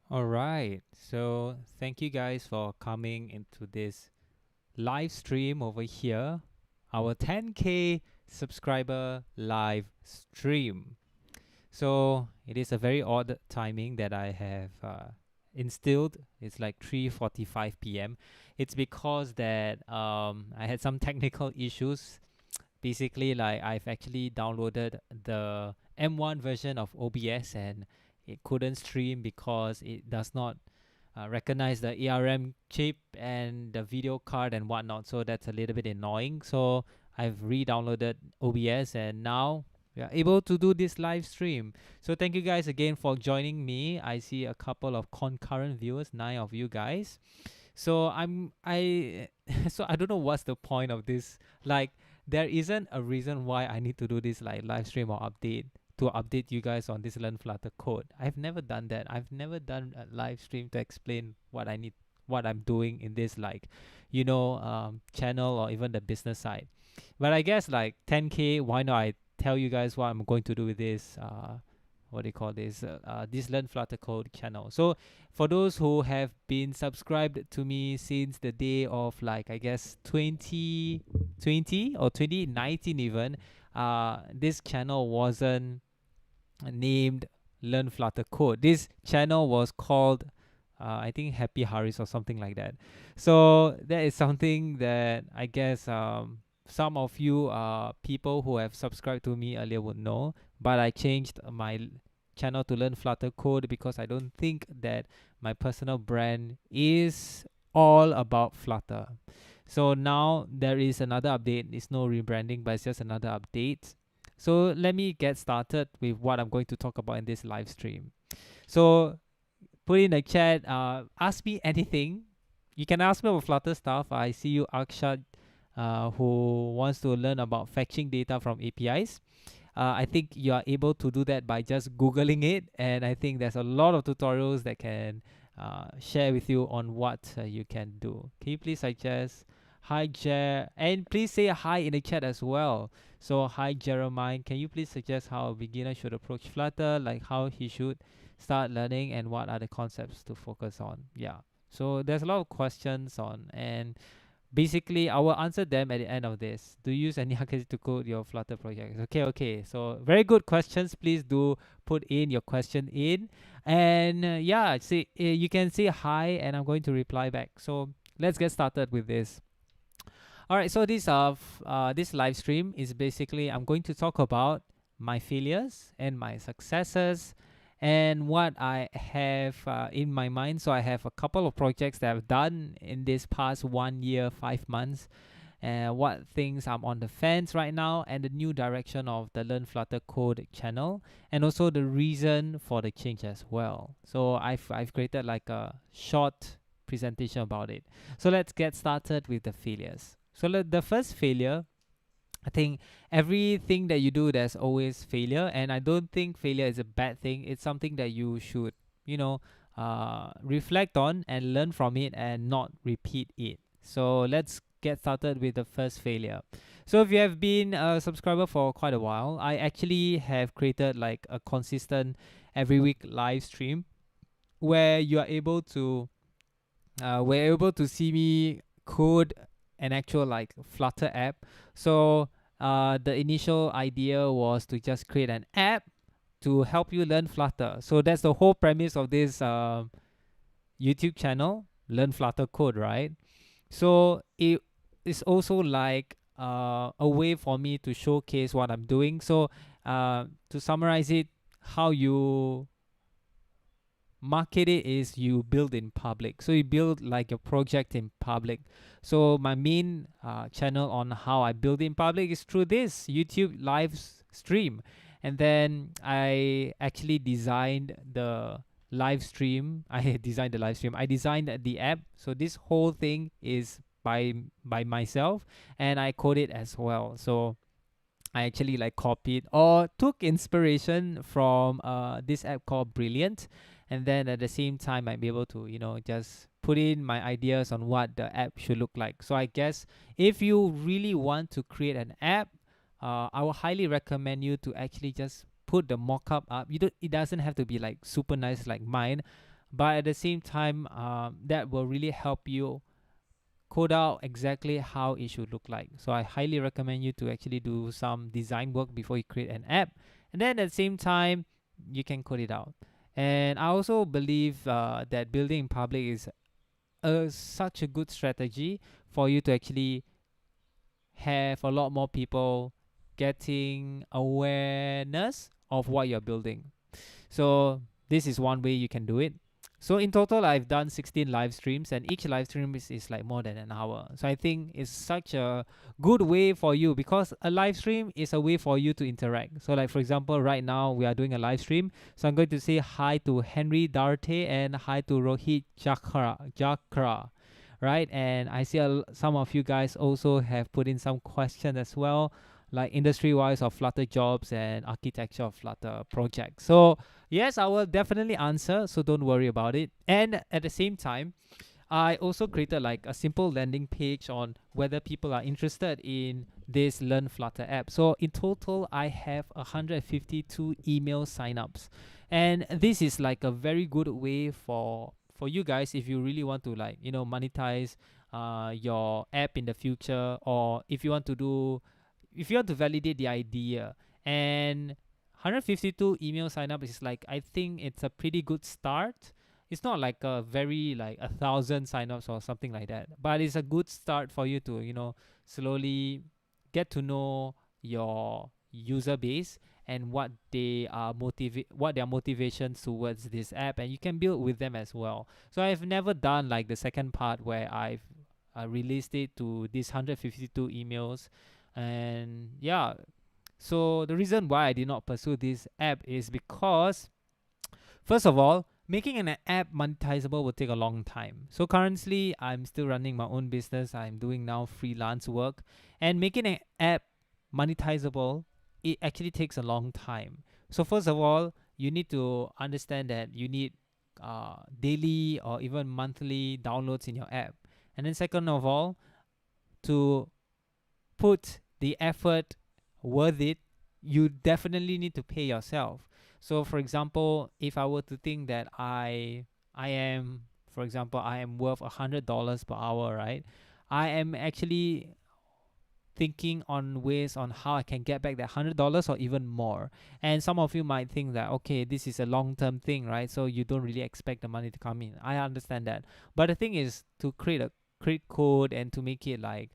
All right. So thank you guys for coming into this live stream over here, our 10K subscriber live stream. So it is a very odd timing that I have instilled. It's like 3:45 p.m. It's because that I had some technical issues. Basically, like I've actually downloaded the M1 version of OBS and it couldn't stream because it does not recognize the ARM chip and the video card and whatnot. So that's a little bit annoying. So I've re-downloaded OBS and now we are able to do this live stream. So thank you guys again for joining me. I see a couple of concurrent viewers, 9 of you guys. So I so I don't know what's the point of this. Like there isn't a reason why I need to do this like live stream or update to update you guys on this Learn Flutter code. I've never done that. I've never done a live stream to explain what I'm doing in this like channel or even the business side. But I guess like 10K, why not I tell you guys what I'm going to do with this what do you call this Learn Flutter code channel. So for those who have been subscribed to me since the day of like I guess 2020 or 2019 even, this channel wasn't named Learn Flutter Code. This channel was called I think Happy Harris or something like that. So that is something that I guess some of you people who have subscribed to me earlier would know. But I changed my channel to Learn Flutter Code because I don't think that my personal brand is all about Flutter. So now there is another update. It's no rebranding, but it's just another update. So let me get started with what I'm going to talk about in this live stream. So put in the chat, ask me anything. You can ask me about Flutter stuff. I see you, Akshat, who wants to learn about fetching data from APIs. I think you are able to do that by just Googling it. And I think there's a lot of tutorials that can share with you on what you can do. Can you please suggest hi, and please say hi in the chat as well. So, hi, Jeremiah. Can you please suggest how a beginner should approach Flutter, like how he should start learning and what are the concepts to focus on? Yeah. So, there's a lot of questions on, and basically I will answer them at the end of this. Do you use any hackathon to code your Flutter projects? Okay. So very good questions. Please do put in your question in, and yeah, see, you can say hi, and I'm going to reply back. So let's get started with this. All right. So this live stream is basically I'm going to talk about my failures and my successes and what I have in my mind. So I have a couple of projects that I've done in this past 1 year, 5 months, and what things I'm on the fence right now, and the new direction of the Learn Flutter Code channel, and also the reason for the change as well. So I've created like a short presentation about it. So let's get started with the failures. So the first failure, I think everything that you do, there's always failure, and I don't think failure is a bad thing. It's something that you should, reflect on and learn from it and not repeat it. So let's get started with the first failure. So if you have been a subscriber for quite a while, I actually have created like a consistent every week live stream where you are able to we're able to see me code an actual like Flutter app. So the initial idea was to just create an app to help you learn Flutter. So that's the whole premise of this YouTube channel, Learn Flutter Code, right? So it is also like a way for me to showcase what I'm doing. So to summarize it, how you market it is you build in public. So you build like your project in public. So my main channel on how I build in public is through this YouTube live stream. And then I actually designed the live stream. I designed the live stream. I designed the app. So this whole thing is by myself, and I code it as well. So I actually like copied or took inspiration from this app called Brilliant, and then at the same time I'd be able to just put in my ideas on what the app should look like. So I guess if you really want to create an app, I will highly recommend you to actually just put the mockup up. You don't. It doesn't have to be like super nice like mine, but at the same time, that will really help you code out exactly how it should look like. So I highly recommend you to actually do some design work before you create an app, and then at the same time you can code it out. And I also believe that building in public is such a good strategy for you to actually have a lot more people getting awareness of what you're building. So this is one way you can do it. So in total, I've done 16 live streams, and each live stream is like more than an hour. So I think it's such a good way for you, because a live stream is a way for you to interact. So like for example, right now we are doing a live stream. So I'm going to say hi to Henry Darte and hi to Rohit Jakra, right? And I see some of you guys also have put in some questions as well, like industry wise of Flutter jobs and architecture of Flutter projects. So yes, I will definitely answer, so don't worry about it. And at the same time, I also created like a simple landing page on whether people are interested in this Learn Flutter app. So in total, I have 152 email signups, and this is like a very good way for you guys if you really want to, like, monetize your app in the future, or if you want to validate the idea. And 152 email signups is like, I think it's a pretty good start. It's not like a very like 1,000 signups or something like that, but it's a good start for you to slowly get to know your user base and what their motivations towards this app, and you can build with them as well. So I've never done like the second part where I've released it to these 152 emails. And yeah, so the reason why I did not pursue this app is because, first of all, making an app monetizable will take a long time. So currently, I'm still running my own business. I'm doing now freelance work, and making an app monetizable, it actually takes a long time. So first of all, you need to understand that you need daily or even monthly downloads in your app. And then second of all, to put the effort worth it, you definitely need to pay yourself. So for example, if I were to think that I am, for example, I am worth $100 per hour, right? I am actually thinking on ways on how I can get back that $100 or even more. And some of you might think that, okay, this is a long-term thing, right? So you don't really expect the money to come in. I understand that, but the thing is to create code and to make it like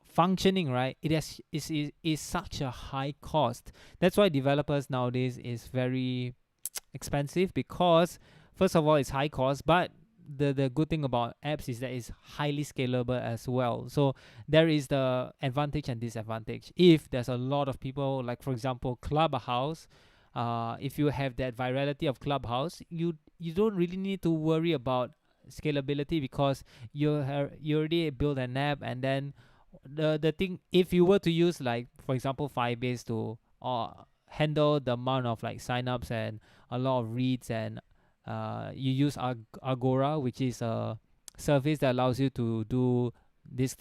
functioning, right? It is such a high cost. That's why developers nowadays is very expensive, because first of all, it's high cost, but the good thing about apps is that it's highly scalable as well. So there is the advantage and disadvantage. If there's a lot of people, like for example Clubhouse, if you have that virality of Clubhouse, you don't really need to worry about scalability, because you already build an app. And then the thing, if you were to use like for example Firebase to handle the amount of like signups and a lot of reads, and you use Agora, which is a service that allows you to do this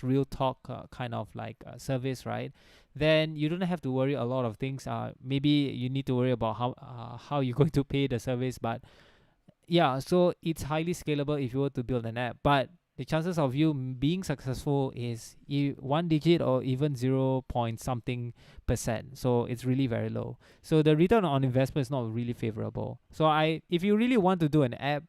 real talk kind of like service, right? Then you don't have to worry a lot of things. Maybe you need to worry about how you're going to pay the service, but yeah, so it's highly scalable if you were to build an app. But the chances of you being successful is one digit or even 0 point something percent. So it's really very low. So the return on investment is not really favorable. So if you really want to do an app,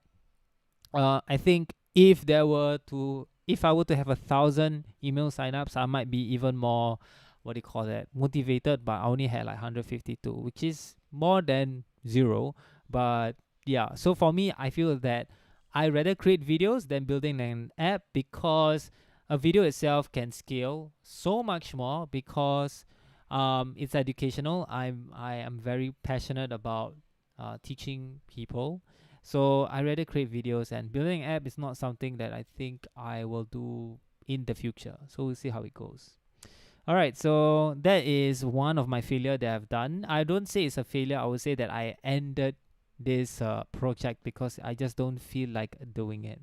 I think if I were to have 1,000 email signups, I might be even more, what do you call that, motivated. But I only had like 152, which is more than zero. But yeah, so for me, I feel that I rather create videos than building an app, because a video itself can scale so much more, because it's educational. I am very passionate about teaching people. So I rather create videos, and building an app is not something that I think I will do in the future. So we'll see how it goes. All right, so that is one of my failure that I've done. I don't say it's a failure. I would say that I ended this project because I just don't feel like doing it.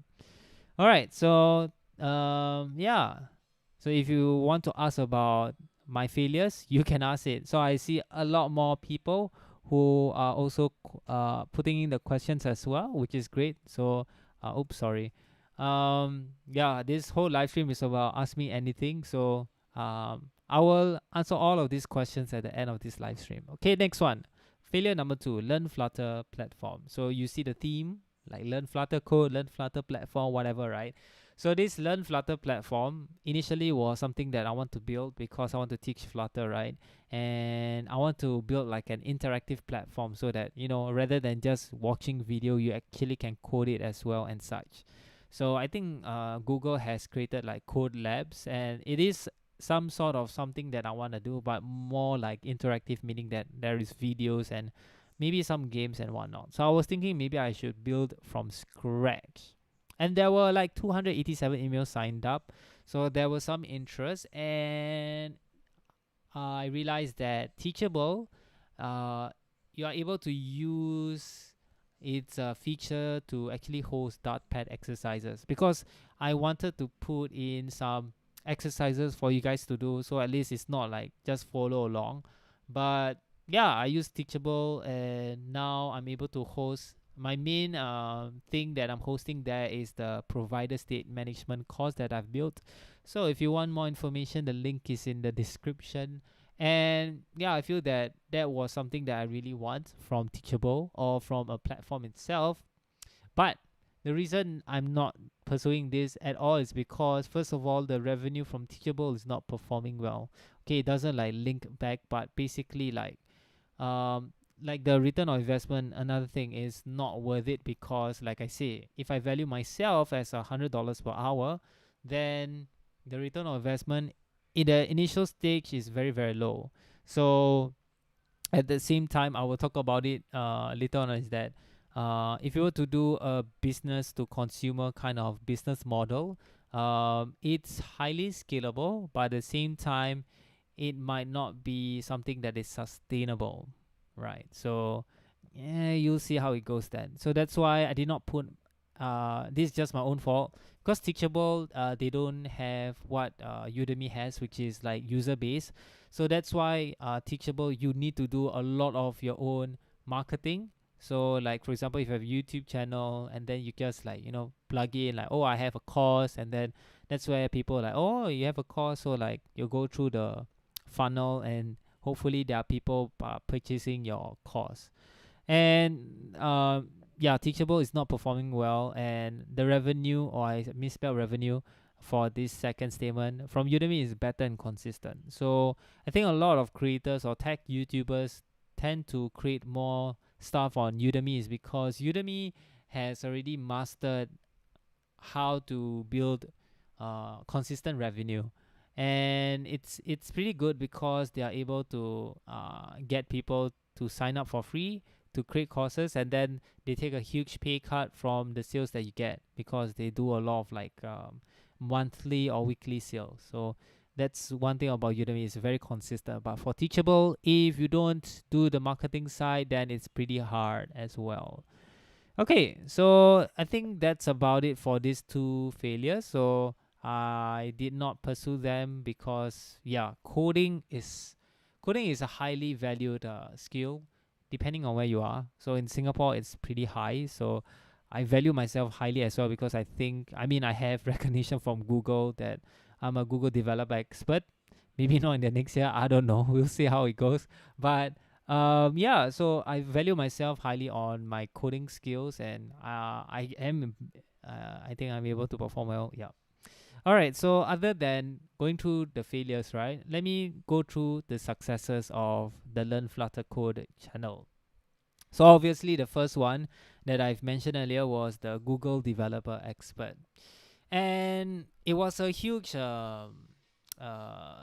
All right, so yeah. So if you want to ask about my failures, you can ask it. So I see a lot more people who are also putting in the questions as well, which is great. So, oops, sorry. Yeah, this whole live stream is about ask me anything. So, I will answer all of these questions at the end of this live stream. Okay, next one. Failure number 2, learn Flutter platform. So you see the theme, like learn Flutter code, learn Flutter platform, whatever, right? So this learn Flutter platform initially was something that I want to build because I want to teach Flutter, right? And I want to build like an interactive platform so that, you know, rather than just watching video, you actually can code it as well and such. So I think Google has created like code labs, and it is some sort of something that I want to do, but more like interactive, meaning that there is videos and maybe some games and whatnot. So I was thinking maybe I should build from scratch. And there were like 287 emails signed up. So there was some interest, and I realized that Teachable, you are able to use its feature to actually host pad exercises, because I wanted to put in some exercises for you guys to do, so at least it's not like just follow along. But yeah, I use Teachable, and now I'm able to host. My main thing that I'm hosting there is the provider state management course that I've built. So if you want more information, the link is in the description. And yeah, I feel that that was something that I really want from Teachable or from a platform itself. But the reason I'm not pursuing this at all is because, first of all, the revenue from Teachable is not performing well. Okay, it doesn't like link back, but basically like the return on investment, another thing, is not worth it, because like I say, if I value myself as $100 per hour, then the return on investment in the initial stage is very, very low. So at the same time, I will talk about it later on, is that if you were to do a business to consumer kind of business model, it's highly scalable, but at the same time, it might not be something that is sustainable, right? So yeah, you'll see how it goes then. So that's why I did not put this is just my own fault, because Teachable, they don't have what Udemy has, which is like user base. So that's why Teachable, you need to do a lot of your own marketing. So like, for example, if you have a YouTube channel, and then you just like, you know, plug in like, oh, I have a course, and then that's where people are like, oh, you have a course, so like you go through the funnel, and hopefully there are people purchasing your course. And yeah, Teachable is not performing well, and the revenue, or I misspelled revenue, for this second statement from Udemy is better and consistent. So I think a lot of creators or tech YouTubers tend to create more stuff on Udemy, is because Udemy has already mastered how to build consistent revenue, and it's pretty good because they are able to get people to sign up for free to create courses, and then they take a huge pay cut from the sales that you get, because they do a lot of like monthly or weekly sales. So that's one thing about Udemy, is very consistent. But for Teachable, if you don't do the marketing side, then it's pretty hard as well. Okay, so I think that's about it for these two failures. So I did not pursue them because yeah, coding is a highly valued skill, depending on where you are. So in Singapore, it's pretty high. So I value myself highly as well, because I mean, I have recognition from Google that I'm a Google developer expert. Maybe not in the next year. I don't know. We'll see how it goes. But yeah, so I value myself highly on my coding skills, and I think I'm able to perform well. Yeah. All right. So other than going through the failures, right? Let me go through the successes of the Learn Flutter Code channel. So obviously, the first one that I've mentioned earlier was the Google Developer Expert, and it was a huge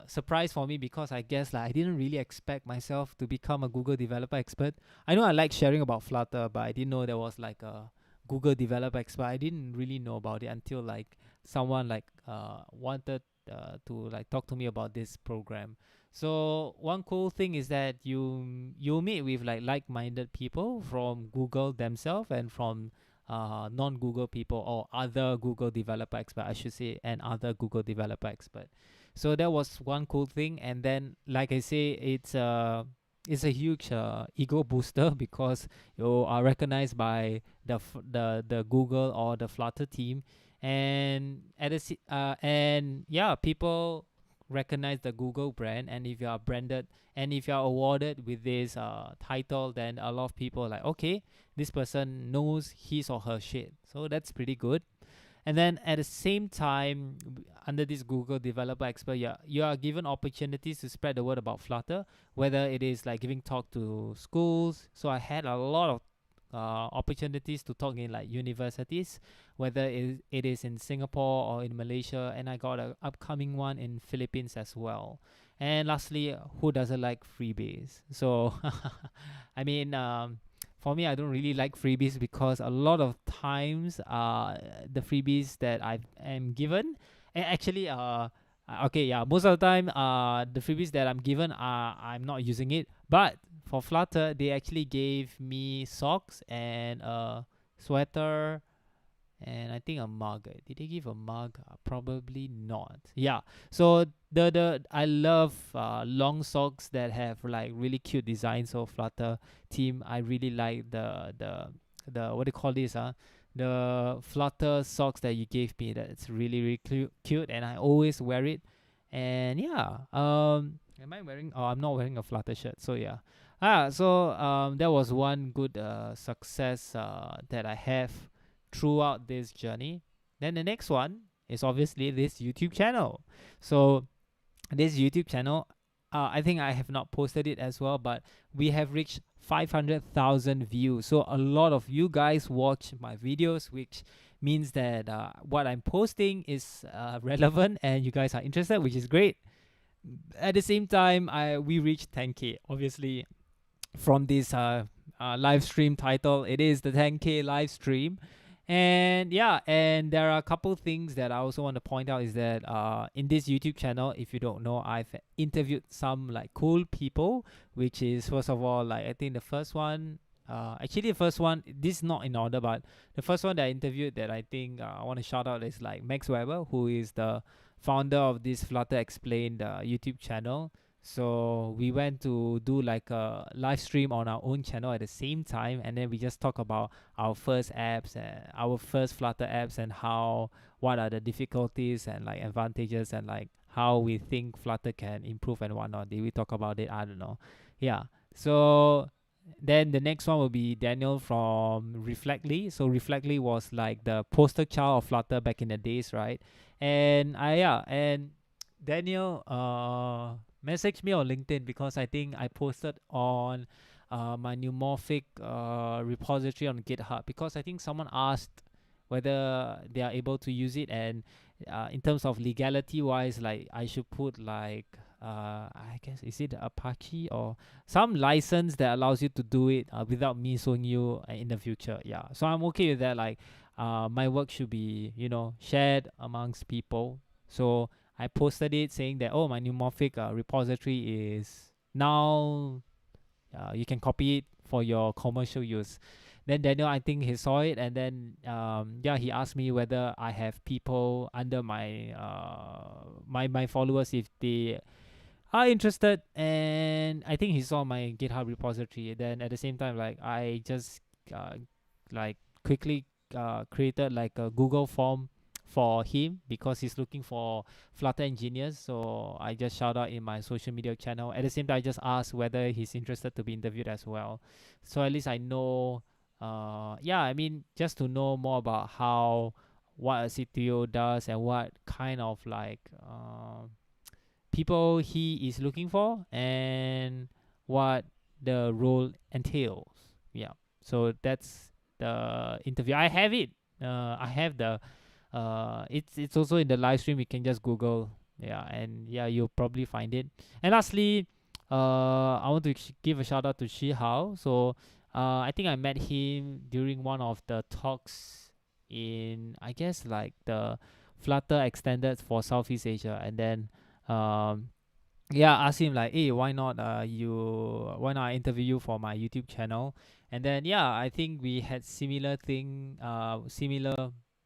surprise for me, because I guess like I didn't really expect myself to become a Google developer expert. I know I like sharing about Flutter, but I didn't know there was like a Google developer expert. I didn't really know about it until like someone like wanted to like talk to me about this program. So one cool thing is that you meet with like-minded people from Google themselves, and from non-Google people, or other Google developer expert, I should say, and other Google developer expert. So that was one cool thing. And then, like I say, it's it's a huge ego booster because you are recognized by the Google or the Flutter team, and and yeah, people recognize the Google brand, and if you are branded and if you are awarded with this title, then a lot of people are like, okay, this person knows his or her shit, so that's pretty good. And then at the same time, under this Google Developer Expert, you are given opportunities to spread the word about Flutter, whether it is like giving talk to schools. So I had a lot of opportunities to talk in like universities, whether it is in Singapore or in Malaysia, and I got an upcoming one in Philippines as well. And lastly, who doesn't like freebies? So, I mean, for me, I don't really like freebies because a lot of times, the freebies that I am given, and actually, okay, yeah, most of the time, the freebies that I'm given, I'm not using it. But for Flutter, they actually gave me socks and a sweater and I think a mug. Did they give a mug? Probably not. Yeah. So the I love long socks that have like really cute designs. So Flutter team, I really like the what do you call this? The Flutter socks that you gave me. That's really really cute, and I always wear it. And yeah, am I wearing? Oh, I'm not wearing a Flutter shirt. So yeah. So that was one good success that I have throughout this journey. Then the next one is obviously this YouTube channel. So this YouTube channel, I think I have not posted it as well, but we have reached 500,000 views. So a lot of you guys watch my videos, which means that what I'm posting is relevant and you guys are interested, which is great. At the same time, we reached 10K. Obviously, from this live stream title, it is the 10K live stream. And yeah, and there are a couple things that I also want to point out is that in this YouTube channel, if you don't know, I've interviewed some like cool people, which is first of all, like I think the first one, actually the first one, this is not in order, but the first one that I interviewed that I think I want to shout out is like Max Weber, who is the founder of this Flutter Explained YouTube channel. So we went to do like a live stream on our own channel at the same time, and then we just talk about our first apps and our first Flutter apps and how what are the difficulties and like advantages and like how we think Flutter can improve and whatnot. Did we talk about it? I don't know. Yeah. So then the next one will be Daniel from Reflectly. So Reflectly was like the poster child of Flutter back in the days, right? And I yeah, and Daniel messaged me on LinkedIn because I think I posted on my pneumorphic repository on GitHub because I think someone asked whether they are able to use it, and in terms of legality wise, like I should put like I guess is it Apache or some license that allows you to do it without me suing you in the future. Yeah, so I'm okay with that. Like my work should be shared amongst people. So I posted it saying that, oh, my pneumorphic repository is now you can copy it for your commercial use. Then Daniel, I think he saw it, and then yeah, he asked me whether I have people under my my followers if they are interested, and I think he saw my GitHub repository. Then at the same time, like I just like quickly created like a Google form for him because he's looking for Flutter engineers. So I just shout out in my social media channel. At the same time, I just asked whether he's interested to be interviewed as well. So at least I know. Yeah, I mean, just to know more about how what a CTO does and what kind of like people he is looking for and what the role entails. Yeah. So that's the interview. I have it. I have the it's also in the live stream. You can just Google. Yeah, and yeah, you'll probably find it. And lastly, I want to give a shout out to Shi Hao. So I think I met him during one of the talks in I guess like the Flutter Extended for Southeast Asia, and then um yeah, ask him like, hey, why not I interview you for my YouTube channel? And then yeah, I think we had similar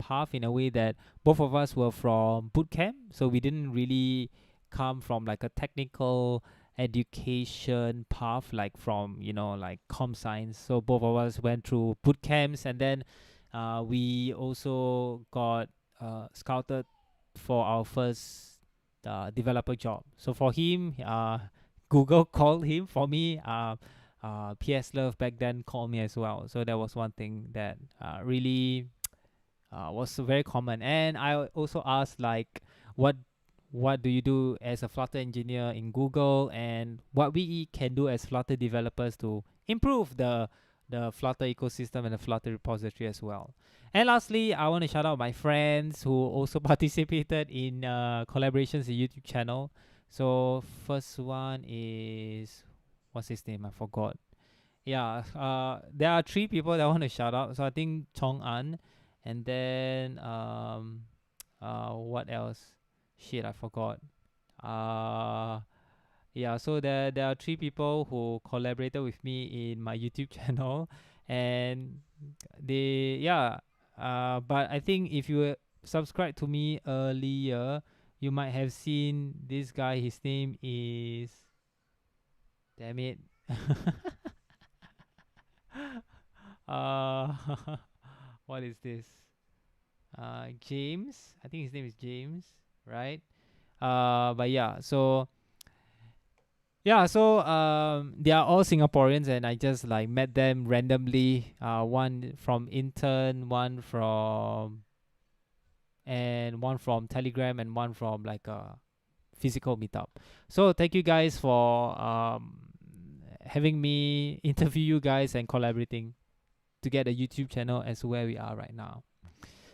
path in a way that both of us were from bootcamp, so we didn't really come from like a technical education path, like from like com science. So both of us went through boot camps, and then we also got scouted for our first developer job. So for him, Google called him. For me, PS Love back then called me as well. So that was one thing that really was very common. And I also asked like, what do you do as a Flutter engineer in Google, and what we can do as Flutter developers to improve the Flutter ecosystem and the Flutter repository as well. And lastly, I want to shout out my friends who also participated in collaborations in YouTube channel. So first one is, what's his name? I forgot. Yeah, there are three people that I want to shout out. So I think Chong An, and then what else? Shit, I forgot. Yeah, so there are three people who collaborated with me in my YouTube channel, and but I think if you subscribe to me earlier, you might have seen this guy. His name is, damn it. uh what is this? James. I think his name is James, right? But they are all Singaporeans, and I just like met them randomly. One from intern, one from Telegram, and one from like a physical meetup. So thank you guys for having me interview you guys and collaborating to get a YouTube channel as where we are right now.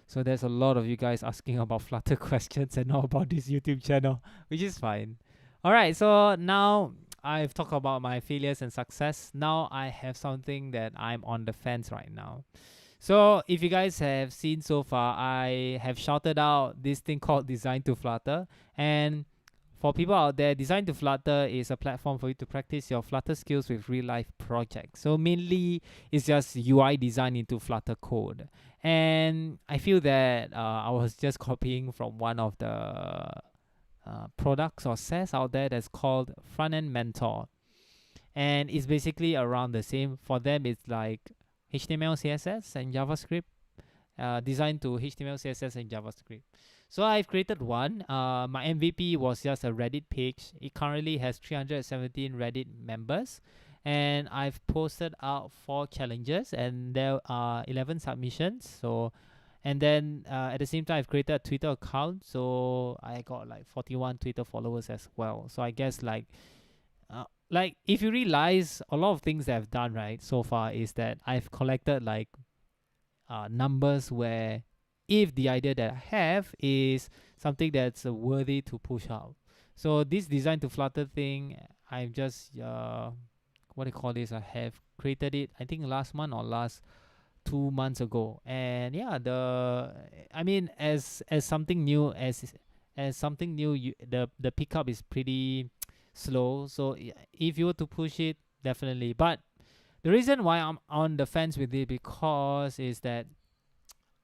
So there's a lot of you guys asking about Flutter questions and not about this YouTube channel, which is fine. All right, so now I've talked about my failures and success. Now I have something that I'm on the fence right now. So if you guys have seen so far, I have shouted out this thing called Design to Flutter. And for people out there, Design to Flutter is a platform for you to practice your Flutter skills with real-life projects. So mainly, it's just UI design into Flutter code. And I feel that I was just copying from one of the products or SaaS out there that's called Front-End Mentor. And it's basically around the same. For them, it's like HTML, CSS, and JavaScript. Designed to HTML, CSS, and JavaScript. So I've created one. My MVP was just a Reddit page. It currently has 317 Reddit members, and I've posted out 4 challenges, and there are 11 submissions. So, and then at the same time, I've created a Twitter account. So I got like 41 Twitter followers as well. So I guess like if you realize a lot of things that I've done right so far is that I've collected like numbers where if the idea that I have is something that's worthy to push out. So this Design to Flutter thing, I've just what do you call this? I have created it, I think last month or last 2 months ago. And yeah, as something new, the pickup is pretty slow. So if you were to push it, definitely. But the reason why I'm on the fence with it because is that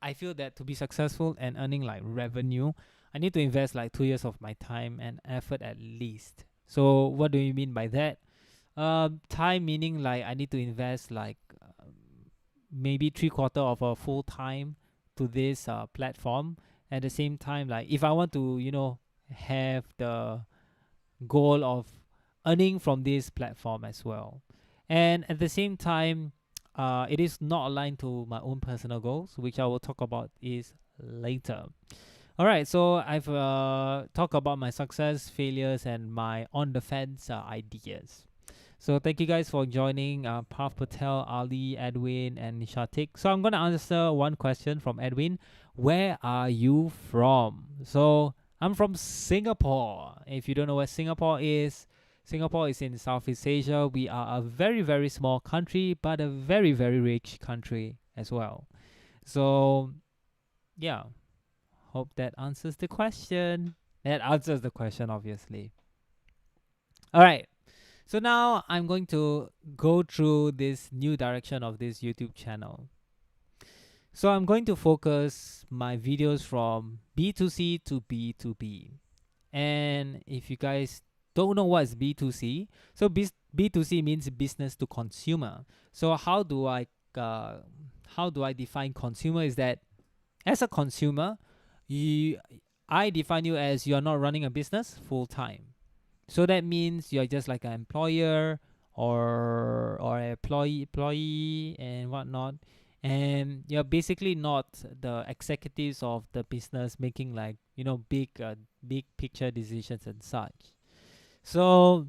I feel that to be successful and earning like revenue, I need to invest like 2 years of my time and effort at least. So what do you mean by that? Time meaning like I need to invest like maybe 3/4 of a full time to this platform. At the same time, like if I want to, have the goal of earning from this platform as well. And at the same time, it is not aligned to my own personal goals, which I will talk about is later. All right, so I've talked about my success, failures, and my on the fence ideas. So thank you guys for joining Parth Patel, Ali, Edwin, and Nishatik. So I'm going to answer one question from Edwin. Where are you from? So I'm from Singapore. If you don't know where Singapore is in Southeast Asia. We are a very, very small country, but a very, very rich country as well. So, yeah. Hope that answers the question. That answers the question, obviously. All right. So now I'm going to go through this new direction of this YouTube channel. So I'm going to focus my videos from B2C to B2B. And if you guys don't know what's B2C. So B2C means business to consumer. So uh, how do I define consumer? Is that as a consumer, you I define you as you're not running a business full time. So that means you're just like an employer or an employee and whatnot. And you're basically not the executives of the business making like, big picture decisions and such. So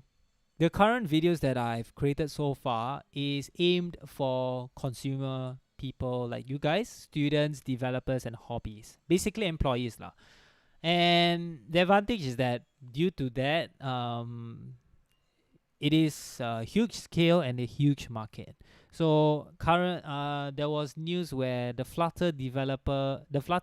the current videos that I've created so far is aimed for consumer people like you guys, students, developers, and hobbies. Basically employees lah. And the advantage is that due to that, it is a huge scale and a huge market. So there was news where the Flutter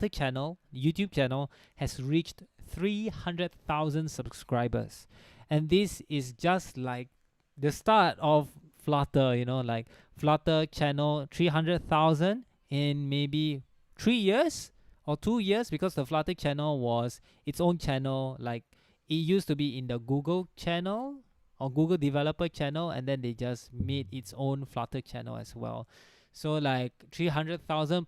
channel, YouTube channel, has reached 300,000 subscribers, and this is just like the start of Flutter. Like Flutter channel 300,000 in maybe 3 years or 2 years, because the Flutter channel was its own channel. Like it used to be in the Google channel or Google developer channel, and then they just made its own Flutter channel as well. So like 300,000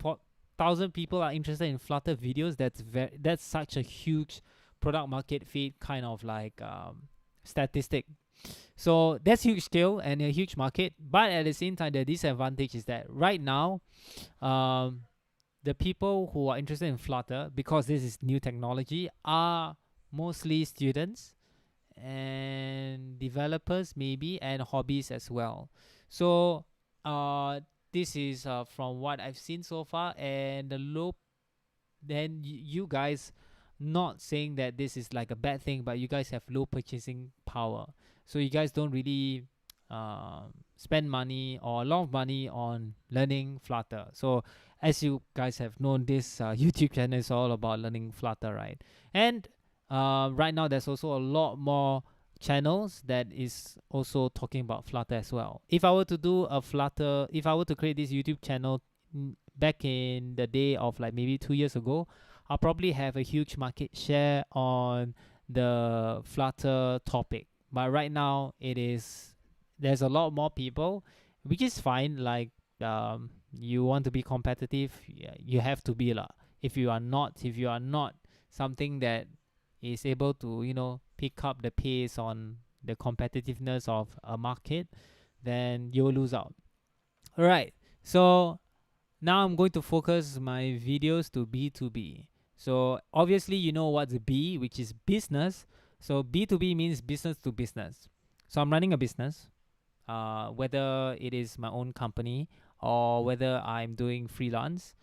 people are interested in Flutter videos. That's such a huge product market fit kind of like statistic. So that's huge scale and a huge market. But at the same time, the disadvantage is that right now, the people who are interested in Flutter, because this is new technology, are mostly students and developers maybe, and hobbies as well. So this is from what I've seen so far. And the low then you guys, not saying that this is like a bad thing, but you guys have low purchasing power, so you guys don't really spend money or a lot of money on learning Flutter. So as you guys have known, this YouTube channel is all about learning Flutter, right? And right now there's also a lot more channels that is also talking about Flutter as well. If I were to create this YouTube channel back in the day of like maybe 2 years ago, I'll probably have a huge market share on the Flutter topic. But right now there's a lot more people, which is fine. Like you want to be competitive, yeah, you have to be lah. If you are not something that is able to pick up the pace on the competitiveness of a market, then you'll lose out. All right, so now I'm going to focus my videos to B2B. So obviously you know what's B, which is business. So B2B means business to business. So I'm running a business, whether it is my own company or whether I'm doing freelance.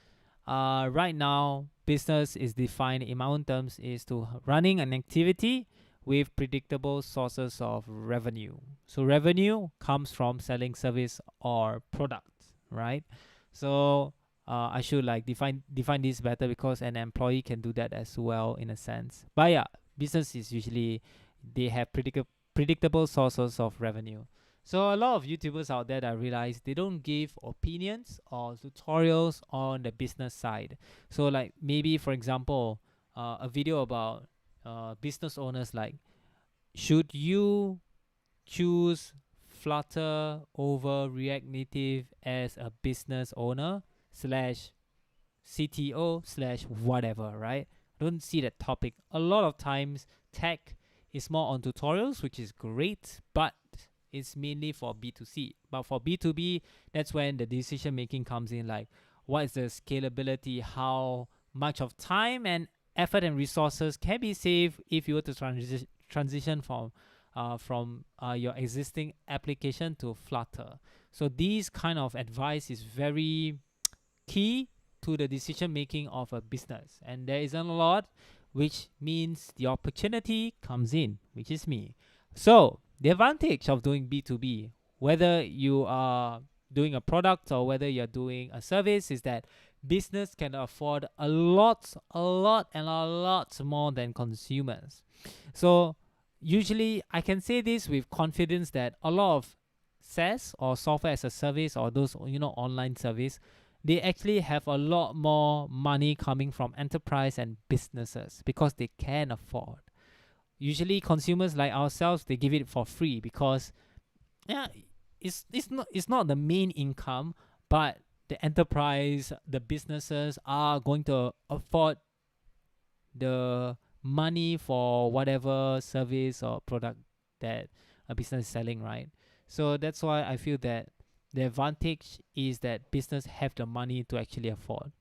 Right now, business is defined in my own terms is to running an activity with predictable sources of revenue. So revenue comes from selling service or products, right? So I should like define this better, because an employee can do that as well in a sense. But yeah, business is usually they have predictable sources of revenue. So a lot of YouTubers out there that I realize they don't give opinions or tutorials on the business side. So like maybe for example, a video about business owners, like should you choose Flutter over React Native as a business owner slash CTO slash whatever, right? Don't see that topic. A lot of times tech is more on tutorials, which is great, but it's mainly for B2C. But for B2B, that's when the decision making comes in, like what is the scalability, how much of time and effort and resources can be saved if you were to transition from your existing application to Flutter. So these kind of advice is very key to the decision making of a business, and there isn't a lot, which means the opportunity comes in, which is me. So the advantage of doing B2B, whether you are doing a product or whether you're doing a service, is that business can afford a lot more than consumers. So usually I can say this with confidence that a lot of SaaS or software as a service or those online service, they actually have a lot more money coming from enterprise and businesses because they can afford. Usually consumers like ourselves, they give it for free because yeah, it's not the main income, but the enterprise, the businesses are going to afford the money for whatever service or product that a business is selling, right? So that's why I feel that the advantage is that business have the money to actually afford.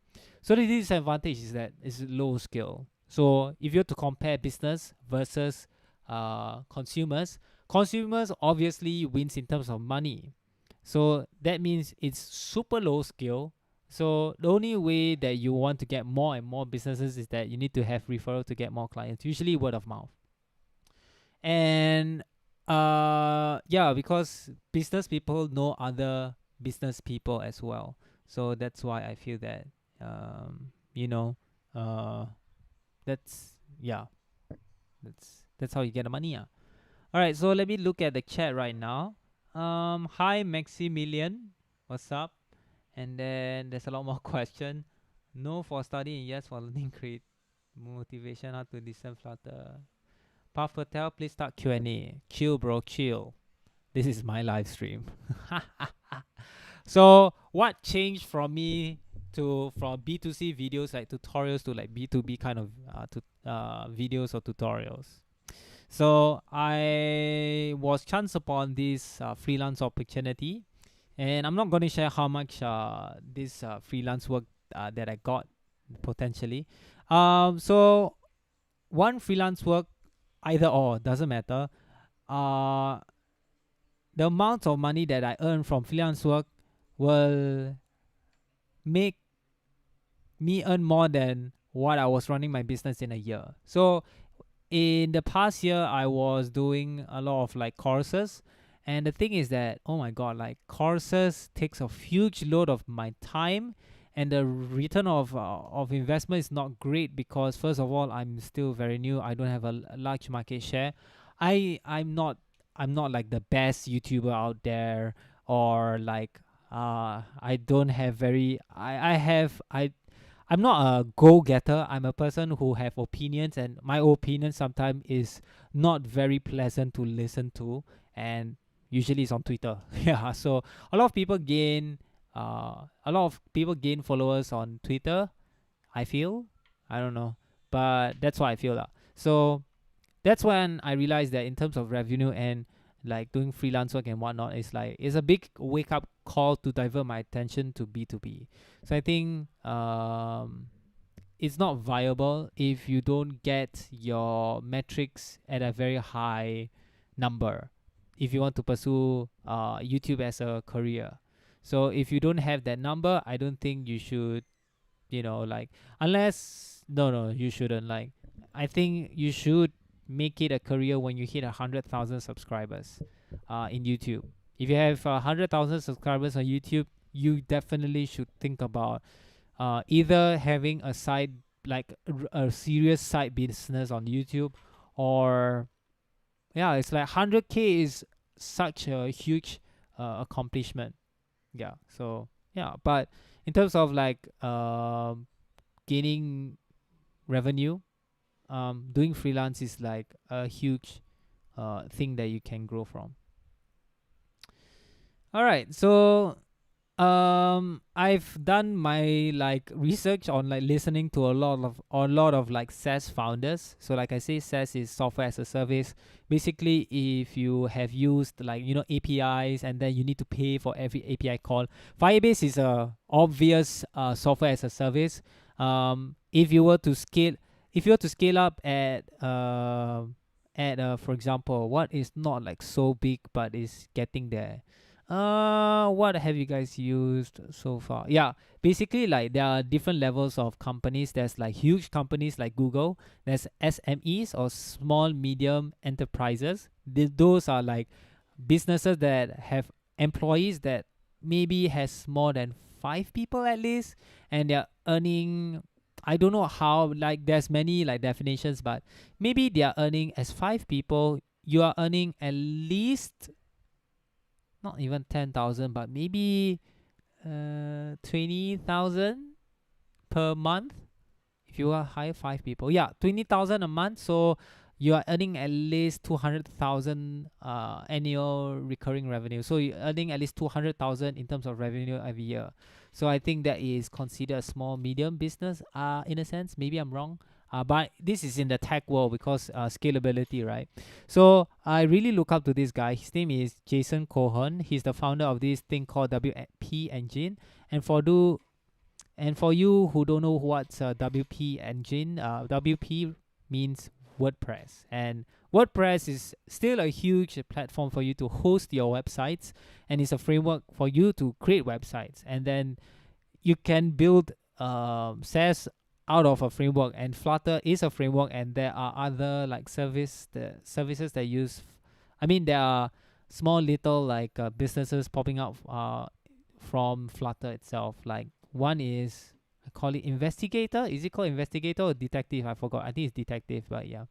So the disadvantage is that it's low skill. So if you're to compare business versus consumers, consumers obviously wins in terms of money. So that means it's super low skill. So the only way that you want to get more and more businesses is that you need to have referral to get more clients, usually word of mouth. And yeah, because business people know other business people as well. So that's why I feel that you know, uh that's yeah, that's how you get the money. Yeah. All right, so let me look at the chat right now. Hi Maximilian, what's up? And then there's a lot more question. No for studying, yes for learning, create motivation, how to listen, Flutter. Puff Patel, please start Q&A. Chill, bro, chill. This is my live stream. So what changed from me to from B2C videos like tutorials to like B2B kind of videos or tutorials? So I was chanced upon this freelance opportunity, and I'm not going to share how much this freelance work that I got potentially. So one freelance work, either or, doesn't matter. Uh, the amount of money that I earn from freelance work will make me earn more than what I was running my business in a year. So in the past year, I was doing a lot of like courses, and the thing is that, oh my god, like courses takes a huge load of my time, and the return of investment is not great because first of all, I'm still very new. I don't have a large market share. I'm not like the best YouTuber out there, or like I don't have very I have I I'm not a go-getter. I'm a person who have opinions, and my opinion sometimes is not very pleasant to listen to, and usually it's on Twitter. Yeah, so a lot of people gain followers on Twitter. I feel, I don't know, but that's what I feel lah. So that's when I realized that in terms of revenue and like doing freelance work and whatnot, it's a big wake up call to divert my attention to B2B. So I think it's not viable if you don't get your metrics at a very high number if you want to pursue YouTube as a career. So if you don't have that number, I don't think you should, like, unless, no, you shouldn't. Like, I think you should make it a career when you hit 100,000 subscribers in YouTube. If you have 100,000 subscribers on YouTube, you definitely should think about either having a side, like a serious side business on YouTube, or yeah, it's like 100K is such a huge accomplishment. Yeah, so yeah, but in terms of like gaining revenue, doing freelance is like a huge thing that you can grow from. All right, so I've done my like research on like listening to a lot of like SaaS founders. So like I say, SaaS is software as a service. Basically, if you have used like APIs, and then you need to pay for every API call, Firebase is a obvious software as a service. If you were to scale up at for example, what is not like so big but is getting there. What have you guys used so far? Yeah, basically like there are different levels of companies. There's like huge companies like Google. There's SMEs or small medium enterprises. Those are like businesses that have employees that maybe has more than 5 people at least, and they're earning. I don't know how. Like there's many like definitions, but maybe they are earning as 5 people. You are earning at least not even 10,000, but maybe 20,000 per month if you are hire 5 people. Yeah, 20,000 a month. So you are earning at least 200,000 annual recurring revenue. So you're earning at least 200,000 in terms of revenue every year. So I think that is considered a small medium business in a sense. Maybe I'm wrong. But this is in the tech world because scalability, right? So I really look up to this guy. His name is Jason Cohen. He's the founder of this thing called WP Engine. And for you who don't know what's a WP Engine, WP means WordPress, and WordPress is still a huge platform for you to host your websites, and it's a framework for you to create websites, and then you can build SaaS out of a framework. And Flutter is a framework, and there are other like services that use. I mean, there are small little like businesses popping up from Flutter itself. Like one is, I call it Investigator. Is it called Investigator or Detective? I forgot. I think it's Detective, but yeah.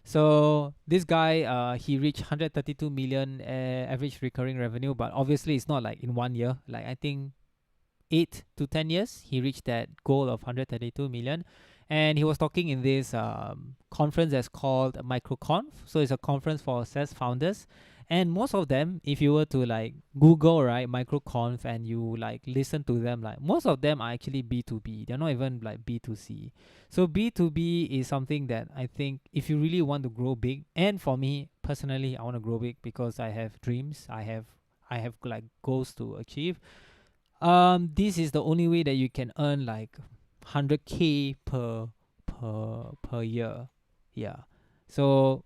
So this guy, he reached 132 million average recurring revenue, but obviously it's not like in 1 year. Like I think 8 to 10 years, he reached that goal of 132 million. And he was talking in this conference that's called MicroConf. So it's a conference for SaaS founders. And most of them, if you were to like Google, right, MicroConf, and you like listen to them, like most of them are actually B2B. They're not even like B2C. So B2B is something that I think if you really want to grow big, and for me personally, I want to grow big because I have dreams. I have like goals to achieve. This is the only way that you can earn like 100K per year. Yeah. So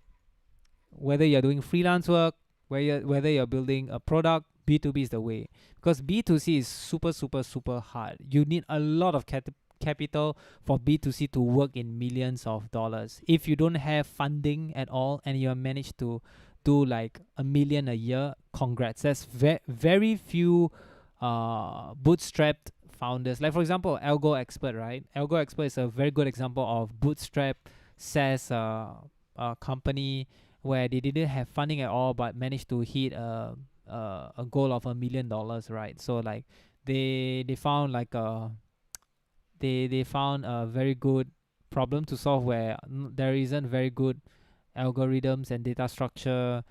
whether you're doing freelance work, whether you're building a product, B2B is the way. Because B2C is super, super, super hard. You need a lot of capital for B2C to work in millions of dollars. If you don't have funding at all and you have managed to do like a million a year, congrats. That's very few bootstrapped founders. Like for example, Algo Expert, right? Algo Expert is a very good example of bootstrap SaaS company where they didn't have funding at all but managed to hit a goal of $1 million, right? So like they found like they found a very good problem to solve where there isn't very good algorithms and data structure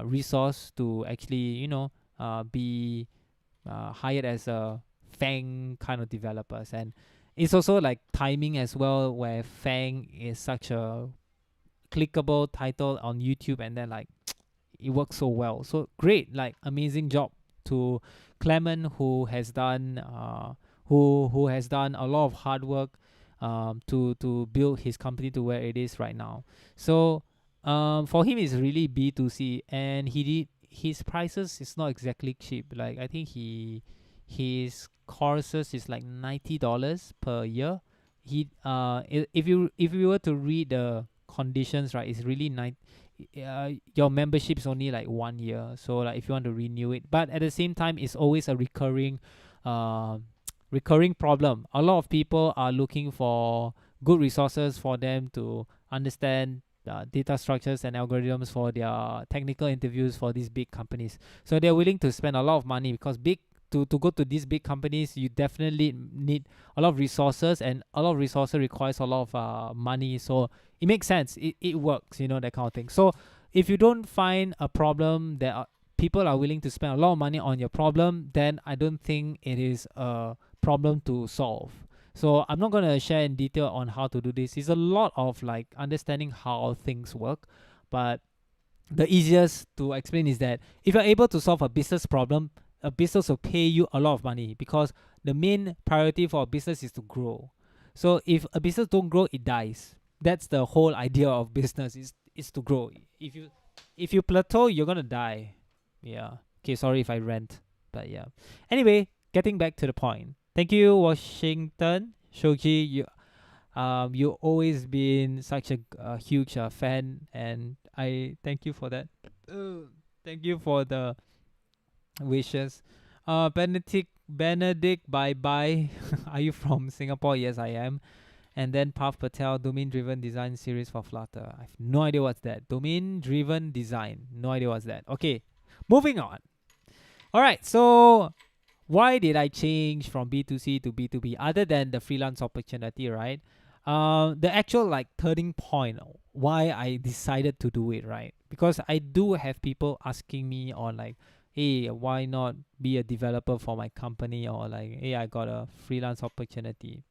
resource to actually be hired as a Fang kind of developers. And it's also like timing as well, where Fang is such a clickable title on YouTube, and then like it works so well. So great, like amazing job to Clement, who has done who has done a lot of hard work to build his company to where it is right now. So for him it's really B2C, and his prices is not exactly cheap. Like I think his courses is like $90 per year. If you were to read the conditions, right, it's really your membership is only like 1 year, so like if you want to renew it, but at the same time it's always a uh, recurring problem. A lot of people are looking for good resources for them to understand data structures and algorithms for their technical interviews for these big companies. So they're willing to spend a lot of money because to go to these big companies, you definitely need a lot of resources, and a lot of resources requires a lot of money. So it makes sense. It works, that kind of thing. So if you don't find a problem that people are willing to spend a lot of money on your problem, then I don't think it is a problem to solve. So I'm not going to share in detail on how to do this. It's a lot of like understanding how things work, but the easiest to explain is that if you're able to solve a business problem, a business will pay you a lot of money, because the main priority for a business is to grow. So if a business don't grow, it dies. That's the whole idea of business, is to grow. If you plateau, you're gonna die. Yeah. Okay, sorry if I rant, but yeah. Anyway, getting back to the point. Thank you, Washington Shoji. You always been such a huge fan, and I thank you for that. Thank you for the wishes. Benedict, bye bye. Are you from Singapore? Yes, I am. And then Pav Patel, domain driven design series for Flutter. I have no idea what's that. Domain driven design. No idea what's that. Okay, moving on. All right, so why did I change from B2C to B2B other than the freelance opportunity, right? The actual like turning point why I decided to do it, right? Because I do have people asking me on like, hey, why not be a developer for my company, or like, hey, I got a freelance opportunity.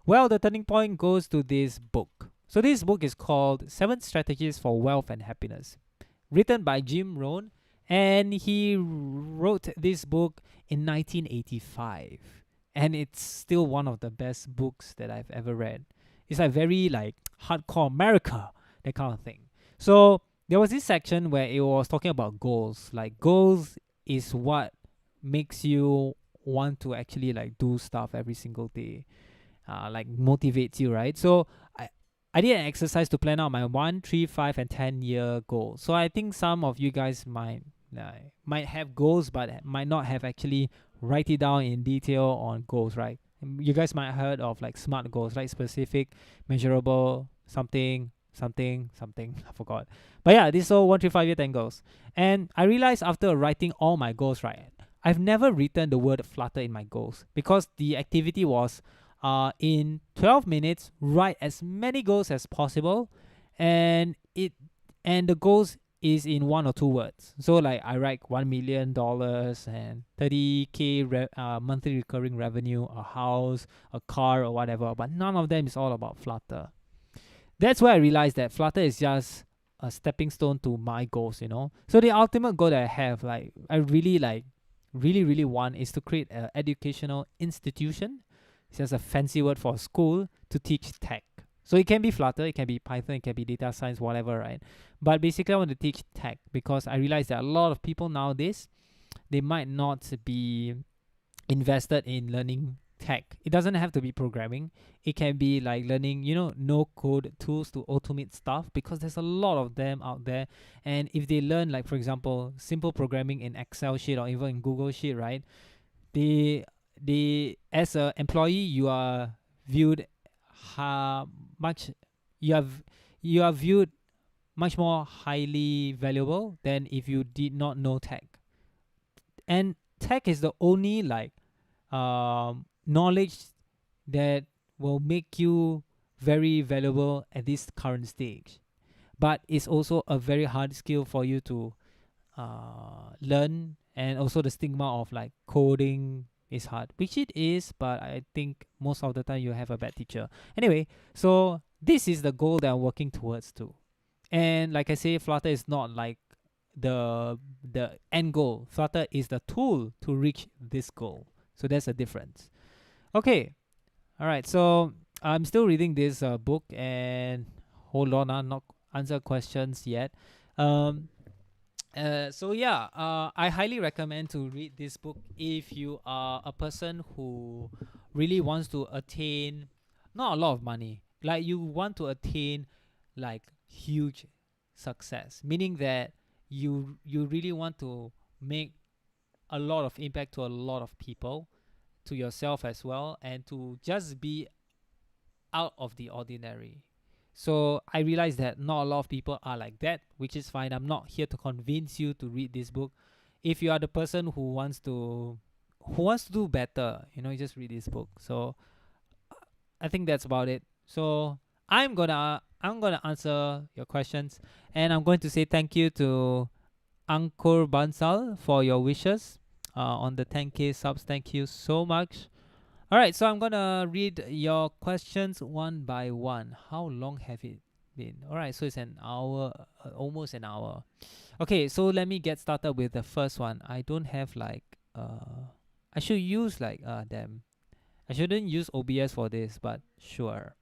Well, the turning point goes to this book. So this book is called Seven Strategies for Wealth and Happiness, written by Jim Rohn, and he wrote this book in 1985, and it's still one of the best books that I've ever read. It's like very like hardcore America, that kind of thing. So there was this section where it was talking about goals. Like goals is what makes you want to actually like do stuff every single day, like motivates you, right? So I did an exercise to plan out my 1, 3, 5, and 10-year goals. So I think some of you guys might have goals, but might not have actually write it down in detail on goals, right? You guys might have heard of like SMART goals, right? Specific, measurable, something, something, something. I forgot. But yeah, this is all 1, 3, 5 year 10 goals. And I realized after writing all my goals, right, I've never written the word Flutter in my goals, because the activity was in 12 minutes, write as many goals as possible, and the goals is in 1 or 2 words. So like I write $1 million and 30K monthly recurring revenue, a house, a car, or whatever. But none of them is all about Flutter. That's where I realized that Flutter is just a stepping stone to my goals. So the ultimate goal that I have, like I really want, is to create an educational institution. It's just a fancy word for school to teach tech. So it can be Flutter, it can be Python, it can be data science, whatever, right? But basically I want to teach tech, because I realize that a lot of people nowadays, they might not be invested in learning tech. It doesn't have to be programming. It can be like learning, no code tools to automate stuff, because there's a lot of them out there. And if they learn, like for example, simple programming in Excel sheet or even in Google sheet, right? They as a employee, you are viewed how much you are viewed much more highly valuable than if you did not know tech. And tech is the only like knowledge that will make you very valuable at this current stage. But it's also a very hard skill for you to learn, and also the stigma of like coding is hard, which it is, but I think most of the time you have a bad teacher. Anyway, so this is the goal that I'm working towards too. And like I say, Flutter is not like the end goal. Flutter is the tool to reach this goal. So that's a difference. Okay. All right. So I'm still reading this book, and hold on, I'm not answer questions yet. Um, so yeah, I highly recommend to read this book if you are a person who really wants to attain not a lot of money. Like you want to attain like huge success, meaning that you really want to make a lot of impact to a lot of people, to yourself as well, and to just be out of the ordinary. So I realize that not a lot of people are like that, which is fine. I'm not here to convince you to read this book. If you are the person who wants to do better, you just read this book. So I think that's about it. So I'm gonna answer your questions, and I'm going to say thank you to Ankur Bansal for your wishes on the 10K subs. Thank you so much. All right, so I'm gonna read your questions one by one. How long have it been? All right, so it's an hour, almost an hour. Okay, so let me get started with the first one. I don't have like I should use like damn. I shouldn't use OBS for this, but sure.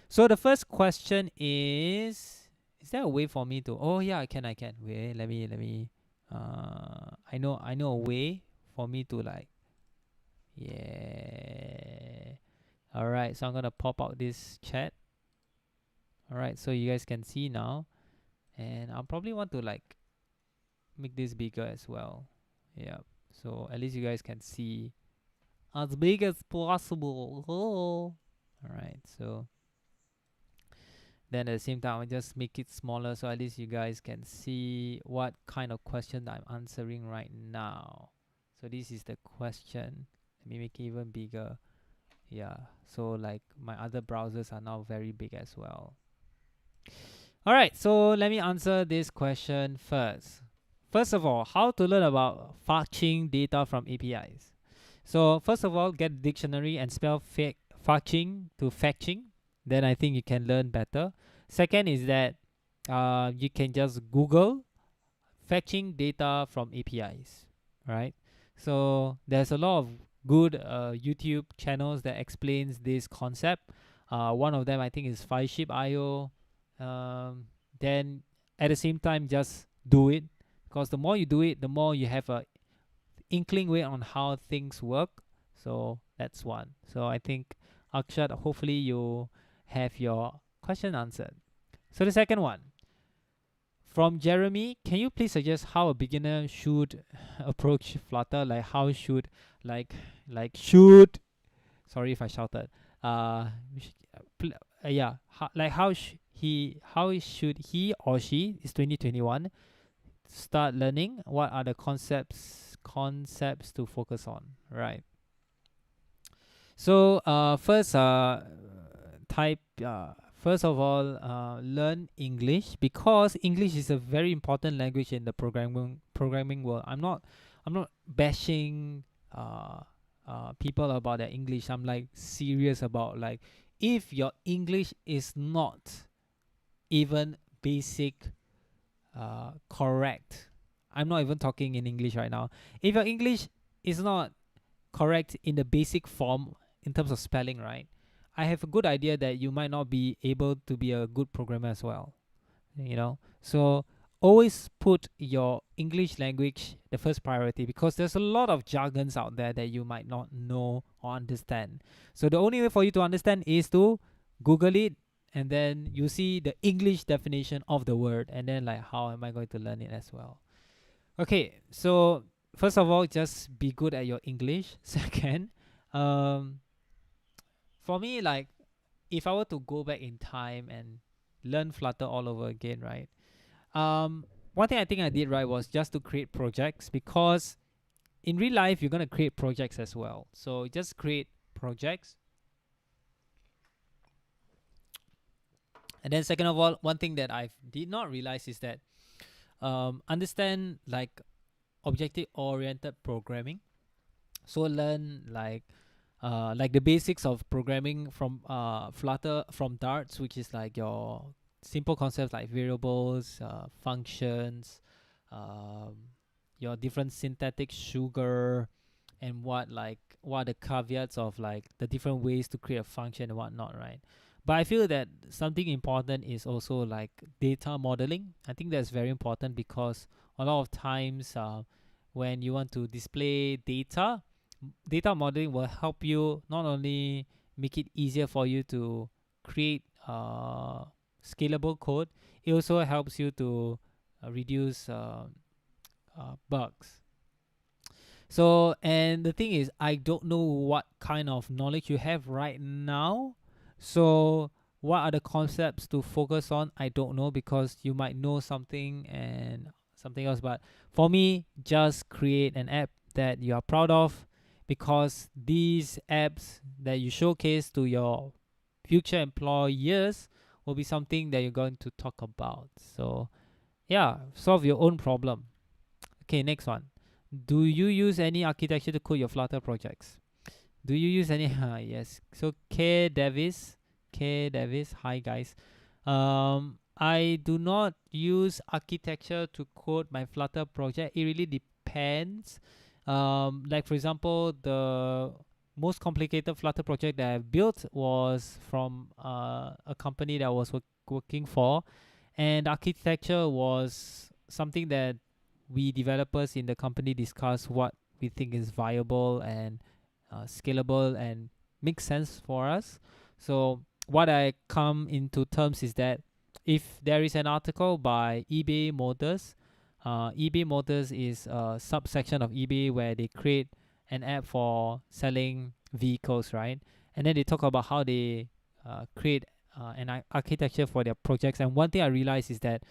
So the first question is there a way for me to? Oh yeah, I can. Wait, let me. I know a way for me to like. Yeah. All right, so I'm gonna pop out this chat. All right, so you guys can see now, and I'll probably want to like make this bigger as well. Yeah. So at least you guys can see as big as possible. Oh. All right, so then at the same time, I'll just make it smaller so at least you guys can see what kind of question I'm answering right now. So this is the question. Let me make it even bigger. Yeah, so like my other browsers are now very big as well. All right, so let me answer this question first. First of all, how to learn about fetching data from APIs. So first of all, get dictionary and spell fetching to fetching. Then I think you can learn better. Second is that you can just Google fetching data from APIs, right? So there's a lot of good YouTube channels that explains this concept. One of them I think is FileShip.io. Then at the same time, just do it, because the more you do it, the more you have a inkling way on how things work. So that's one. So I think Akshat, hopefully you have your question answered. So the second one, from Jeremy, can you please suggest how a beginner should approach Flutter? Like how should should sorry if I shouted. Yeah, like how should he or she is 2021 start learning? What are the concepts to focus on? Right. So type first of all, learn English, because English is a very important language in the programming world. I'm not bashing people about their English. I'm like serious about, like, if your English is not even basic correct. I'm not even talking in English right now. If your English is not correct in the basic form in terms of spelling, right, I have a good idea that you might not be able to be a good programmer as well. So always put your English language the first priority, because there's a lot of jargons out there that you might not know or understand. So the only way for you to understand is to Google it, and then you see the English definition of the word, and then, like, how am I going to learn it as well? Okay, so first of all, just be good at your English. Second, for me, like, if I were to go back in time and learn Flutter all over again, right? One thing I think I did right was just to create projects, because in real life you're gonna create projects as well. So just create projects. And then second of all, one thing that I did not realize is that understand, like, objective oriented programming. So learn, like the basics of programming from Flutter, from Darts, which is like your simple concepts like variables, functions, um, your different synthetic sugar, and what are the caveats of, like, the different ways to create a function and whatnot, right? But I feel that something important is also like data modeling. I think that's very important, because a lot of times when you want to display data modeling will help you not only make it easier for you to create scalable code, it also helps you to reduce bugs. So, and the thing is, I don't know what kind of knowledge you have right now. So, what are the concepts to focus on? I don't know, because you might know something and something else. But for me, just create an app that you are proud of, because these apps that you showcase to your future employers will be something that you're going to talk about. So, yeah, solve your own problem. Okay, next one. Do you use any architecture to code your Flutter projects? Do you use any? Yes. So K Davis, hi guys. I do not use architecture to code my Flutter project. It really depends. Like, for example, the most complicated Flutter project that I built was from a company that I was working for, and architecture was something that we developers in the company discuss what we think is viable and scalable and makes sense for us. So what I come into terms is that if there is an article by eBay Motors, eBay Motors is a subsection of eBay where they create an app for selling vehicles, right? And then they talk about how they create an architecture for their projects. And one thing I realized is that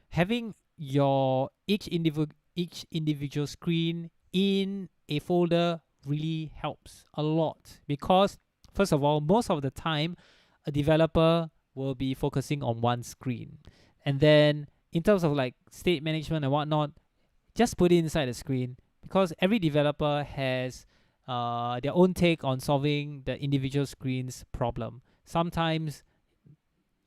having your each individual screen in a folder really helps a lot, because first of all, most of the time a developer will be focusing on one screen, And then in terms of like state management and whatnot, just put it inside the screen, because every developer has their own take on solving the individual screen's problem. Sometimes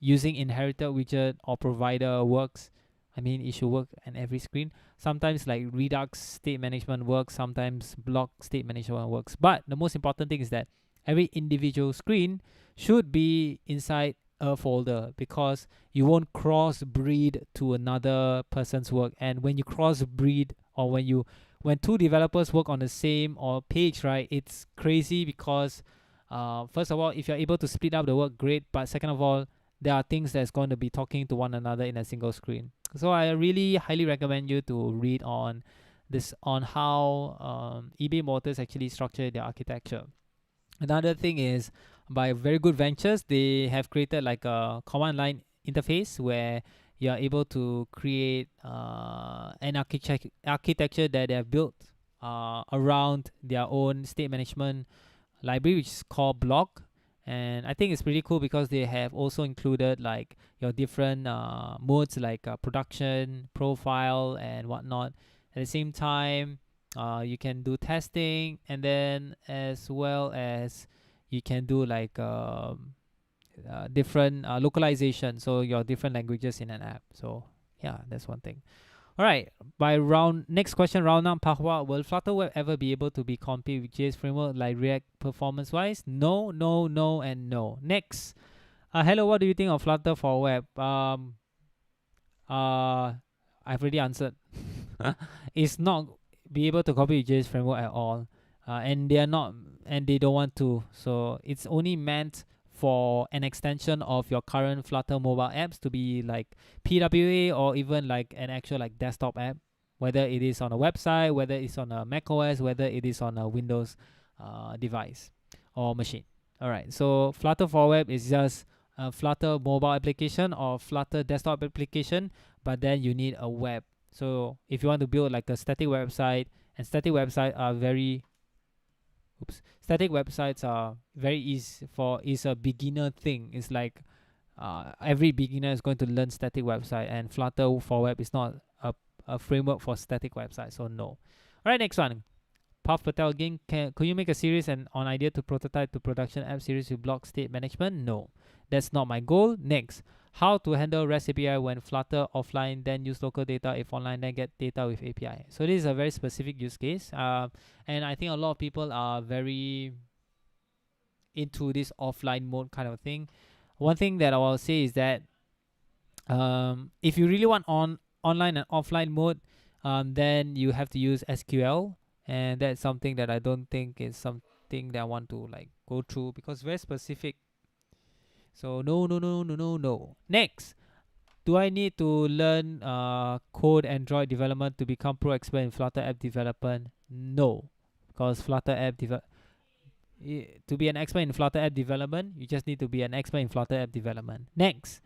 using inherited widget or provider works. I mean, it should work on every screen. Sometimes like Redux state management works, sometimes block state management works. But the most important thing is that every individual screen should be inside a folder, because you won't crossbreed to another person's work. And when you crossbreed, or when two developers work on the same or page, right, it's crazy, because first of all, if you're able to split up the work, great. But second of all, there are things that's going to be talking to one another in a single screen. So I really highly recommend you to read on this, on how eBay Motors actually structure their architecture. Another thing is, by very good ventures, they have created like a command line interface where you are able to create an architecture that they have built around their own state management library, which is called Block. And I think it's pretty cool, because they have also included like your different modes, like production, profile, and whatnot. At the same time, you can do testing, and then as well as you can do like different localization, so your different languages in an app. So yeah, that's one thing. All right, next question, round up, Pahwa. Will Flutter Web ever be able to be compete with JS framework like React performance wise? No, no, no, and no. Next, hello, what do you think of Flutter for Web? I've already answered. It's not be able to copy JS framework at all, and they are not, and they don't want to. So it's only meant for an extension of your current Flutter mobile apps to be like PWA, or even like an actual like desktop app, whether it is on a website, whether it's on a Mac OS, whether it is on a Windows device or machine. All right, so Flutter for Web is just a Flutter mobile application or Flutter desktop application, but then you need a web. So if you want to build like a static website, and static websites are very static websites are very easy for, is a beginner thing. It's like every beginner is going to learn static website, and Flutter for Web is not a framework for static websites, so no. All right, next one. Puff Patel again, could you make a series and on idea to prototype to production app series with block state management? No, that's not my goal. Next, how to handle REST API when Flutter offline, then use local data if online, then get data with API. So this is a very specific use case, and I think a lot of people are very into this offline mode kind of thing. One thing that I will say is that if you really want online and offline mode, then you have to use SQL, and that's something that I don't think is something that I want to like go through, because very specific. So no, no, no, no, no, no. Next, do I need to learn code Android development to become pro expert in Flutter app development? No, because Flutter app to be an expert in Flutter app development, you just need to be an expert in Flutter app development. Next,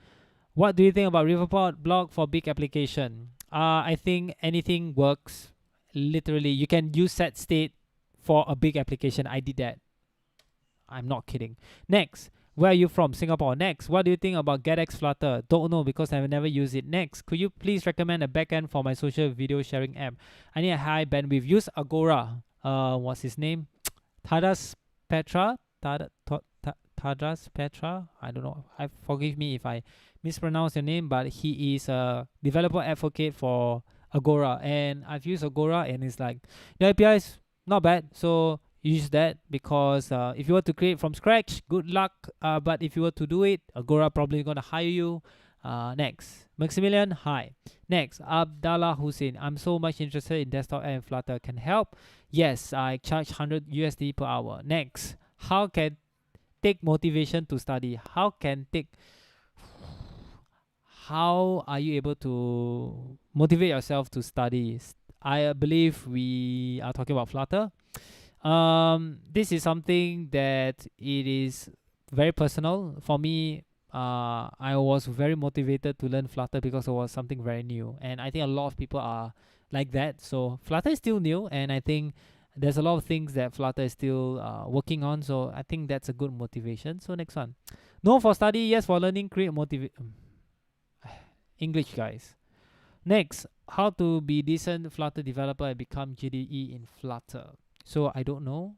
what do you think about Riverport block for big application? I think anything works. Literally, you can use set state for a big application. I did that. I'm not kidding. Next, where are you from? Singapore. Next, what do you think about GetX Flutter? Don't know, because I've never used it. Next, could you please recommend a backend for my social video sharing app? I need a high bandwidth. Use Agora. What's his name? Tadas Petra. Tadas Petra. I don't know. Forgive me if I mispronounce your name, but he is a developer advocate for Agora, and I've used Agora, and it's like the API is not bad, so use that, because if you were to create from scratch, good luck, but if you were to do it, Agora probably gonna hire you. Next, Maximilian, hi. Next, Abdallah Hussein, I'm so much interested in desktop and Flutter, can help? Yes, I charge 100 USD per hour. Next, how can take motivation to study? How are you able to motivate yourself to study? I believe we are talking about Flutter. This is something that it is very personal for me. I was very motivated to learn Flutter because it was something very new, and I think a lot of people are like that. So Flutter is still new, and I think there's a lot of things that Flutter is still working on. So I think that's a good motivation. So next one, no for study, yes for learning, create motivate. English, guys. Next, how to be decent Flutter developer and become GDE in Flutter. So I don't know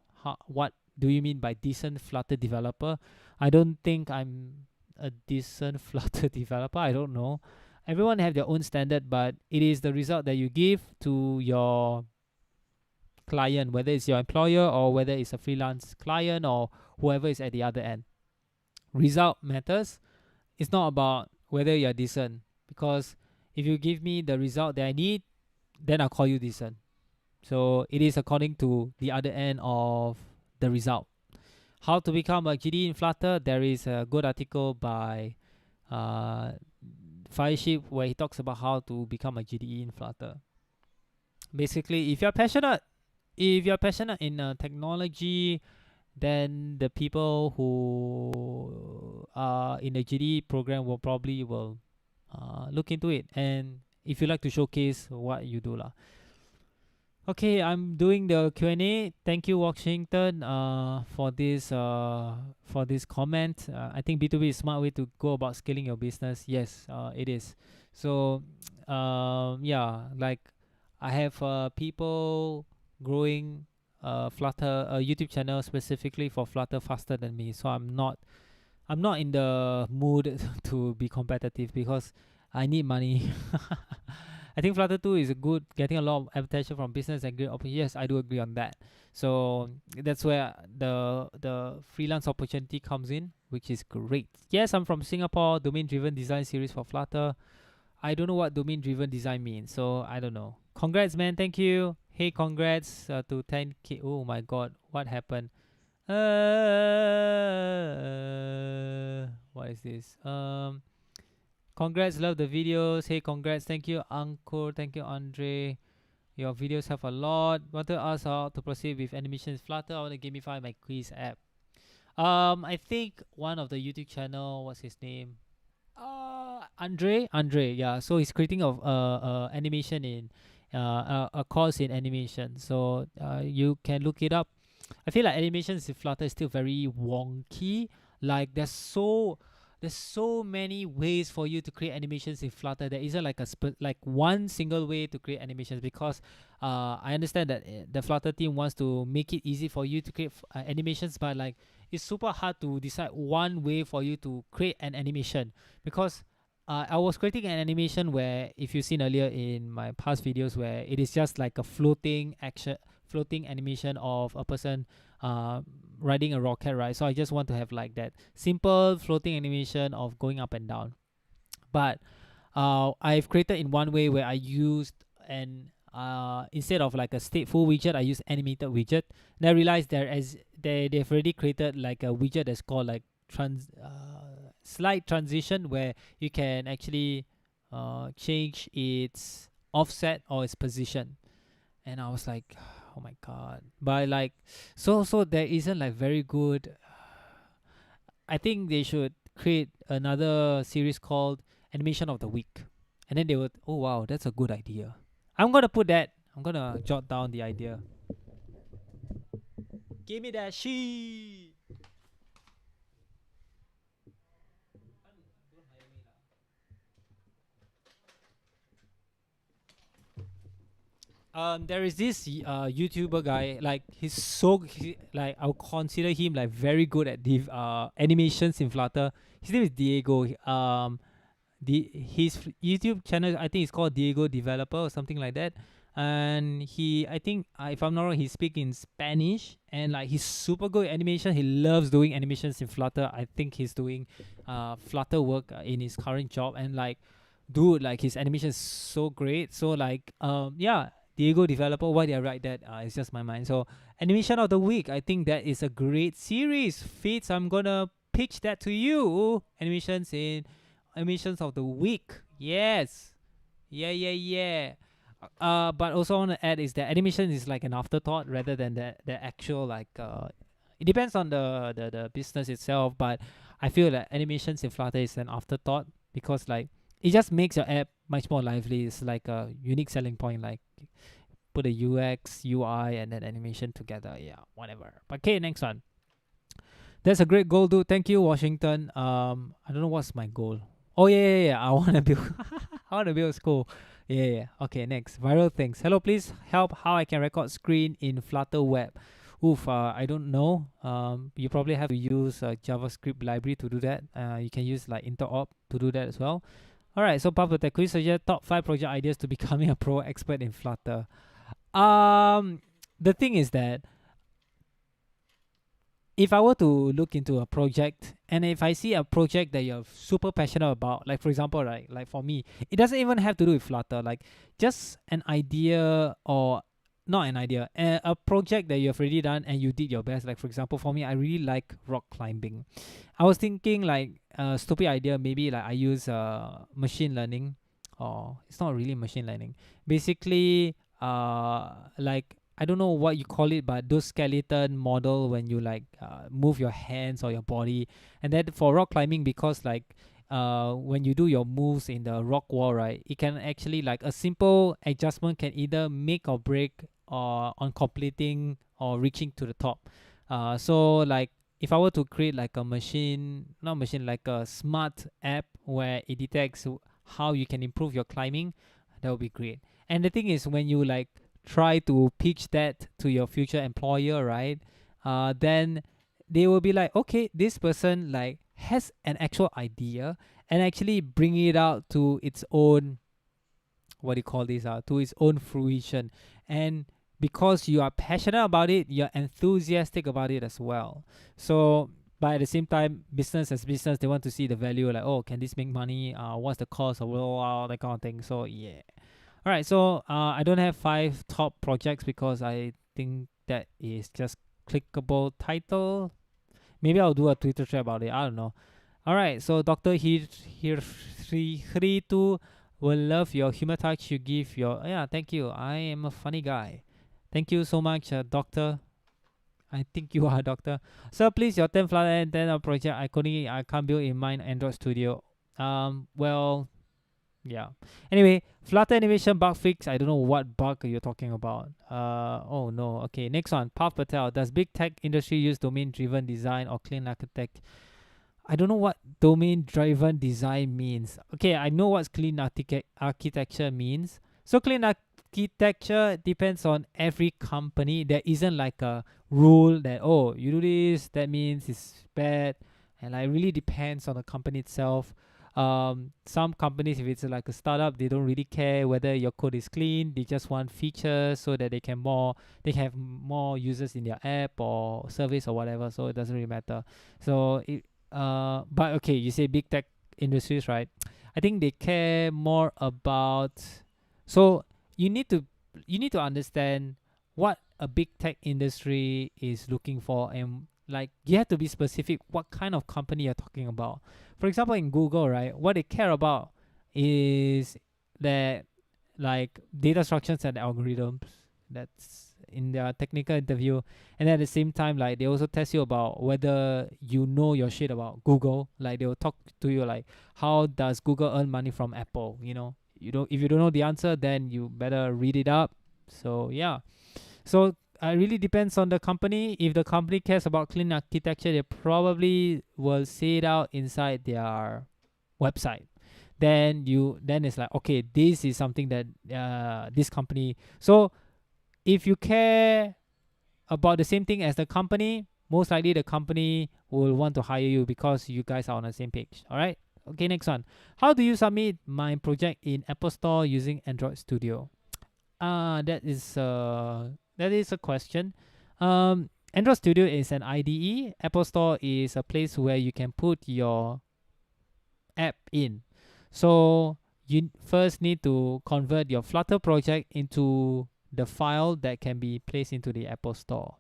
what do you mean by decent Flutter developer. I don't think I'm a decent Flutter developer. I don't know. Everyone have their own standard, but it is the result that you give to your client, whether it's your employer or whether it's a freelance client or whoever is at the other end. Result matters. It's not about whether you're decent, because if you give me the result that I need, then I'll call you decent. So it is according to the other end of the result. How to become a GD in Flutter? There is a good article by Fireship where he talks about how to become a GDE in Flutter. Basically, if you're passionate in technology, then the people who are in the GD program will probably look into it. And if you like to showcase what you do lah. Okay, I'm doing the Q&A. Thank you, Washington, for this comment. I think B2B is a smart way to go about scaling your business. Yes, it is. So, yeah, like I have people growing Flutter YouTube channel specifically for Flutter faster than me. So I'm not in the mood to be competitive because I need money. I think Flutter 2 is good, getting a lot of advertising from business and great opportunity. Yes, I do agree on that. So that's where the freelance opportunity comes in, which is great. Yes, I'm from Singapore, domain-driven design series for Flutter. I don't know what domain-driven design means, so I don't know. Congrats, man. Thank you. Hey, congrats to 10K. Oh my God, what happened? What is this? Congrats, love the videos. Hey, congrats. Thank you, Ankur. Thank you, Andre. Your videos have a lot. Want to ask how to proceed with animations Flutter? I want to gamify my quiz app. I think one of the YouTube channel, what's his name? Andre, yeah. So he's creating animation in a course in animation. So you can look it up. I feel like animations in Flutter is still very wonky. Like there's so many ways for you to create animations in Flutter. There isn't like one single way to create animations, because I understand that the Flutter team wants to make it easy for you to create animations, but like it's super hard to decide one way for you to create an animation, because I was creating an animation where, if you've seen earlier in my past videos, where it is just like a floating animation of a person riding a rocket, right? So I just want to have like that simple floating animation of going up and down. But I've created in one way where I used an instead of like a stateful widget, I use animated widget. And I realized they've already created like a widget that's called like slide transition, where you can actually change its offset or its position. And I was like, oh my God. But like so there isn't like very good. I think they should create another series called Animation of the Week, and then they would, oh wow, that's a good idea. I'm gonna jot down the idea. Give me that sheet. There is this YouTuber guy, like like I'll consider him like very good at animations in Flutter. His name is Diego. His YouTube channel, I think it's called Diego Developer or something like that. And I think if I'm not wrong, he speaks in Spanish, and like he's super good at animation. He loves doing animations in Flutter. I think he's doing Flutter work in his current job, and like, dude, like his animation is so great. So like yeah, Diego Developer. Why did I write that? It's just my mind. So Animation of the Week, I think that is a great series. Fitz, I'm gonna pitch that to you. Animations of the Week. Yes. Yeah. But also I want to add is that animation is like an afterthought rather than the actual like it depends on the business itself, but I feel that animations in Flutter is an afterthought, because like it just makes your app much more lively. It's like a unique selling point, like put a UX, UI, and then animation together. Yeah, whatever. But okay, next one. That's a great goal, dude. Thank you, Washington. I don't know what's my goal. Oh yeah. I want to build I want to build school. Yeah, yeah. Okay, next. Viral things. Hello, please help how I can record screen in Flutter Web. Oof, I don't know. You probably have to use a JavaScript library to do that. You can use like interop to do that as well. All right, so Papa, could you suggest top 5 project ideas to becoming a pro expert in Flutter? The thing is that if I were to look into a project and if I see a project that you're super passionate about, like for example, right, like for me, it doesn't even have to do with Flutter, like just an idea or not an idea, a project that you have already done and you did your best. Like for example, for me, I really like rock climbing. I was thinking like a stupid idea, maybe like I use machine learning, or it's not really machine learning. Basically, like I don't know what you call it, but those skeleton model when you like move your hands or your body, and then for rock climbing, because like when you do your moves in the rock wall, right, it can actually like a simple adjustment can either make or break on completing or reaching to the top. So like if I were to create like a machine, not machine, like a smart app where it detects how you can improve your climbing, that would be great. And the thing is, when you like try to pitch that to your future employer, right? Then they will be like, okay, this person like has an actual idea and actually bring it out to its own, what do you call this? To its own fruition. And because you are passionate about it, you're enthusiastic about it as well. So but at the same time, business as business, they want to see the value, like, oh, can this make money? What's the cost of all that kind of thing. So yeah. All right, so I don't have 5 top projects because I think that is just clickable title. Maybe I'll do a Twitter thread about it. I don't know. All right, so Doctor here 332 will love your humor touch. You give your Thank you. I am a funny guy. Thank you so much, Doctor. I think you are a doctor. So please, your 10 Flutter and 10 project. I can't build in mine Android Studio. Well, yeah. Anyway, Flutter animation bug fix. I don't know what bug you're talking about. Oh no. Okay, next one. Pav Patel. Does big tech industry use domain-driven design or clean architect? I don't know what domain-driven design means. Okay, I know what clean architecture means. So clean architecture depends on every company. There isn't like a rule that, oh, you do this, that means it's bad, and like, it really depends on the company itself. Some companies, if it's like a startup, they don't really care whether your code is clean. They just want features so that they can have more users in their app or service or whatever. So it doesn't really matter. So but okay, you say big tech industries, right? I think they care more about. So you need to understand what a big tech industry is looking for, and like you have to be specific what kind of company you're talking about. For example, in Google, right, what they care about is that like data structures and algorithms. That's in their technical interview. And at the same time, like they also test you about whether you know your shit about Google. Like they will talk to you like, how does Google earn money from Apple? If you don't know the answer, then you better read it up. So yeah. So it really depends on the company. If the company cares about clean architecture, they probably will say it out inside their website. Then it's like, okay, this is something that this company. So if you care about the same thing as the company, most likely the company will want to hire you because you guys are on the same page. All right. Okay, next one. How do you submit my project in Apple Store using Android Studio? That is a question. Android Studio is an IDE. Apple Store is a place where you can put your app in. So you first need to convert your Flutter project into the file that can be placed into the Apple Store.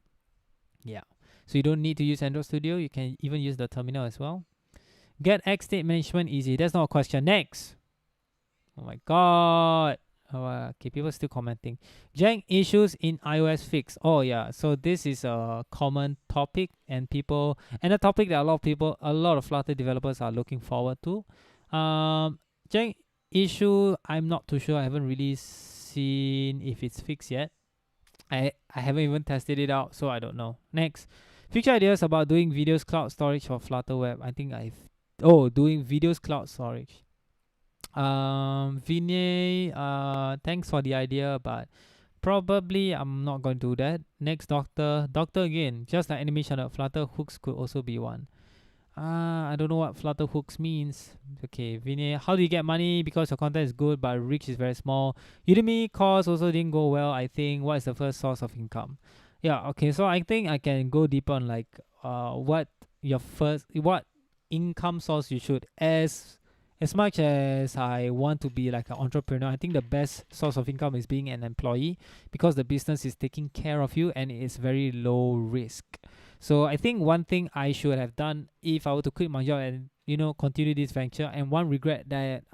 Yeah. So you don't need to use Android Studio. You can even use the terminal as well. Get X state management easy. That's not a question. Next. Oh my God. Okay, people still commenting. Jank issues in iOS fix. Oh yeah, so this is a common topic and a topic that a lot of Flutter developers are looking forward to. Jank issue, I'm not too sure. I haven't really seen if it's fixed yet. I haven't even tested it out, so I don't know. Next, future ideas about doing videos cloud storage for Flutter Web. I think doing videos cloud storage. Vinay, thanks for the idea, but probably I'm not going to do that. Next, Doctor again, just like animation, Flutter hooks could also be one. I don't know what Flutter hooks means. Okay, Vinay, how do you get money? Because your content is good, but reach is very small. Udemy course also didn't go well, I think. What is the first source of income? Yeah, okay, so I think I can go deeper on like what income source you should, as much as I want to be like an entrepreneur. I think the best source of income is being an employee, because the business is taking care of you and it's very low risk. So I think one thing I should have done if I were to quit my job and continue this venture, and one regret that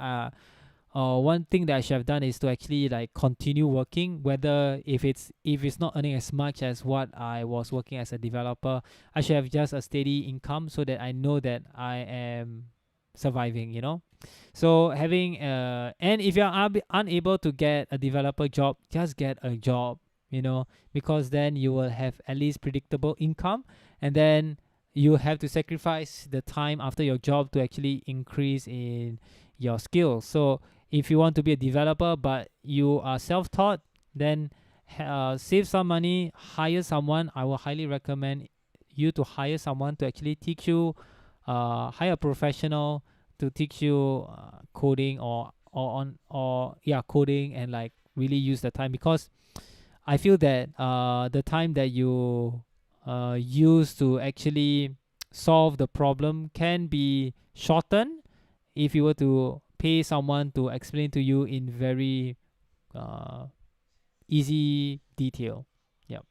one thing that I should have done is to actually like continue working, whether if it's not earning as much as what I was working as a developer. I should have just a steady income so that I know that I am surviving. So having and if you're unable to get a developer job, just get a job, because then you will have at least predictable income, and then you have to sacrifice the time after your job to actually increase in your skills. So if you want to be a developer but you are self-taught, then save some money, hire someone. I will highly recommend you to hire someone to actually teach you, hire a professional to teach you coding or coding, and like really use the time, because I feel that the time that you use to actually solve the problem can be shortened if you were to pay someone to explain to you in very uh, easy detail. Yep.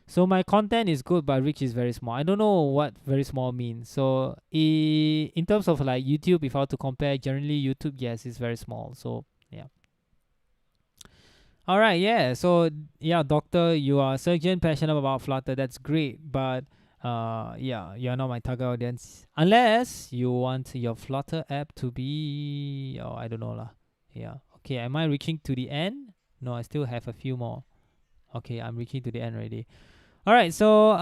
So my content is good, but reach is very small. I don't know what very small means. So in terms of like YouTube, if I were to compare, generally YouTube, yes, it's very small. So yeah. All right, yeah. So yeah, doctor, you are a surgeon passionate about Flutter. That's great, but yeah, you're not my target audience unless you want your Flutter app to be. Oh, I don't know lah. Yeah. Okay. Am I reaching to the end? No, I still have a few more. Okay, I'm reaching to the end already. All right. So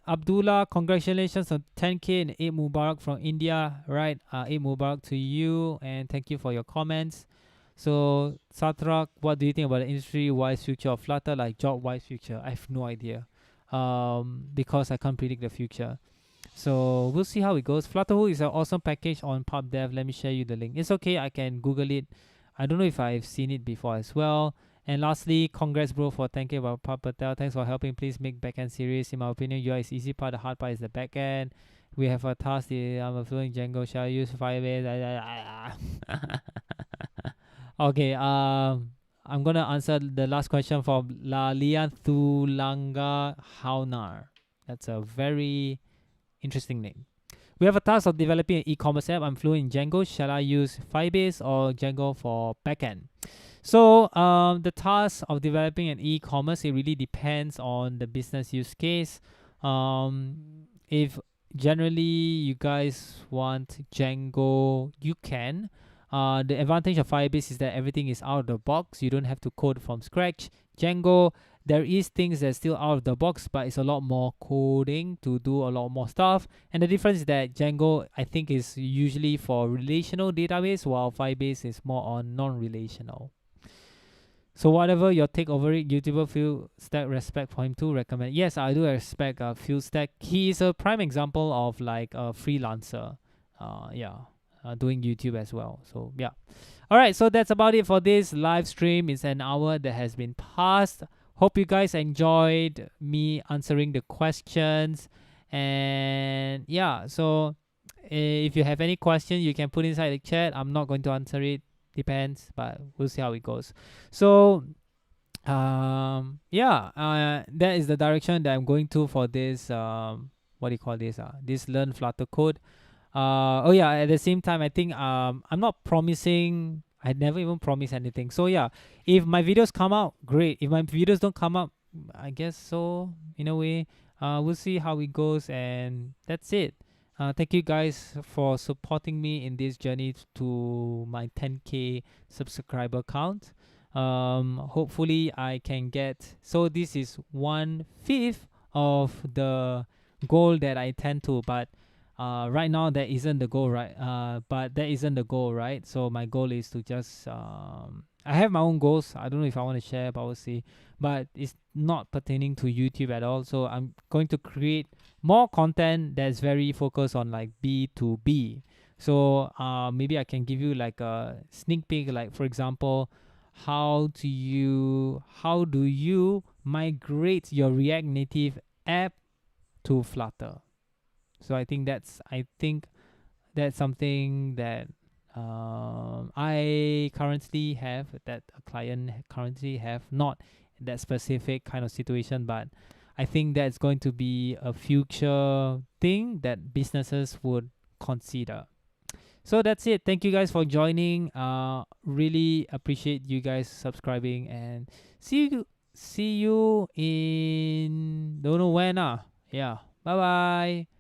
Abdullah, congratulations on 10K and Eid Mubarak from India. Right. Eid Mubarak to you, and thank you for your comments. So Satrak, what do you think about the industry-wise future of Flutter, like job-wise future? I have no idea, because I can't predict the future. So we'll see how it goes. Flutterhook is an awesome package on PubDev. Let me share you the link. It's okay, I can Google it. I don't know if I've seen it before as well. And lastly, congrats bro for thanking about Pub Patel. Thanks for helping. Please make backend serious. In my opinion, UI is easy part. The hard part is the backend. We have a task. I'm a fluent Django. Shall I use Firebase? Okay, I'm gonna answer the last question from Lalian Thulanga Haunar. That's a very interesting name. We have a task of developing an e-commerce app. I'm fluent in Django. Shall I use Firebase or Django for backend? So the task of developing an e-commerce, it really depends on the business use case. If generally you guys want Django, you can. The advantage of Firebase is that everything is out of the box. You don't have to code from scratch. Django, there is things that's still out of the box, but it's a lot more coding to do a lot more stuff. And the difference is that Django, I think, is usually for relational database, while Firebase is more on non-relational. So whatever your take over it, YouTuber Phil Stack, respect for him too, recommend. Yes, I do respect Phil Stack. He is a prime example of like a freelancer. Doing YouTube as well. So yeah. All right, so that's about it for this live stream. It's an hour that has been passed. Hope you guys enjoyed me answering the questions. And yeah, so if you have any question, you can put inside the chat. I'm not going to answer it. Depends, but we'll see how it goes. So that is the direction that I'm going to for this what do you call this this learn Flutter code. At the same time, I think I'm not promising. I never even promise anything. So yeah, if my videos come out, great. If my videos don't come out, I guess so. In a way, we'll see how it goes, and that's it. Thank you guys for supporting me in this journey to my 10K subscriber count. Hopefully I can get. So this is 1/5 of the goal that I tend to, but right now that isn't the goal, right? But that isn't the goal, right? So my goal is to just I have my own goals. I don't know if I want to share, but we'll see. But it's not pertaining to YouTube at all. So I'm going to create more content that's very focused on like B2B. So maybe I can give you like a sneak peek, like for example, how do you migrate your React Native app to Flutter? So I think that's something that I currently have, that a client currently have, not that specific kind of situation, but I think that's going to be a future thing that businesses would consider. So that's it. Thank you guys for joining. Really appreciate you guys subscribing, and see you in don't know when. Yeah. Bye bye.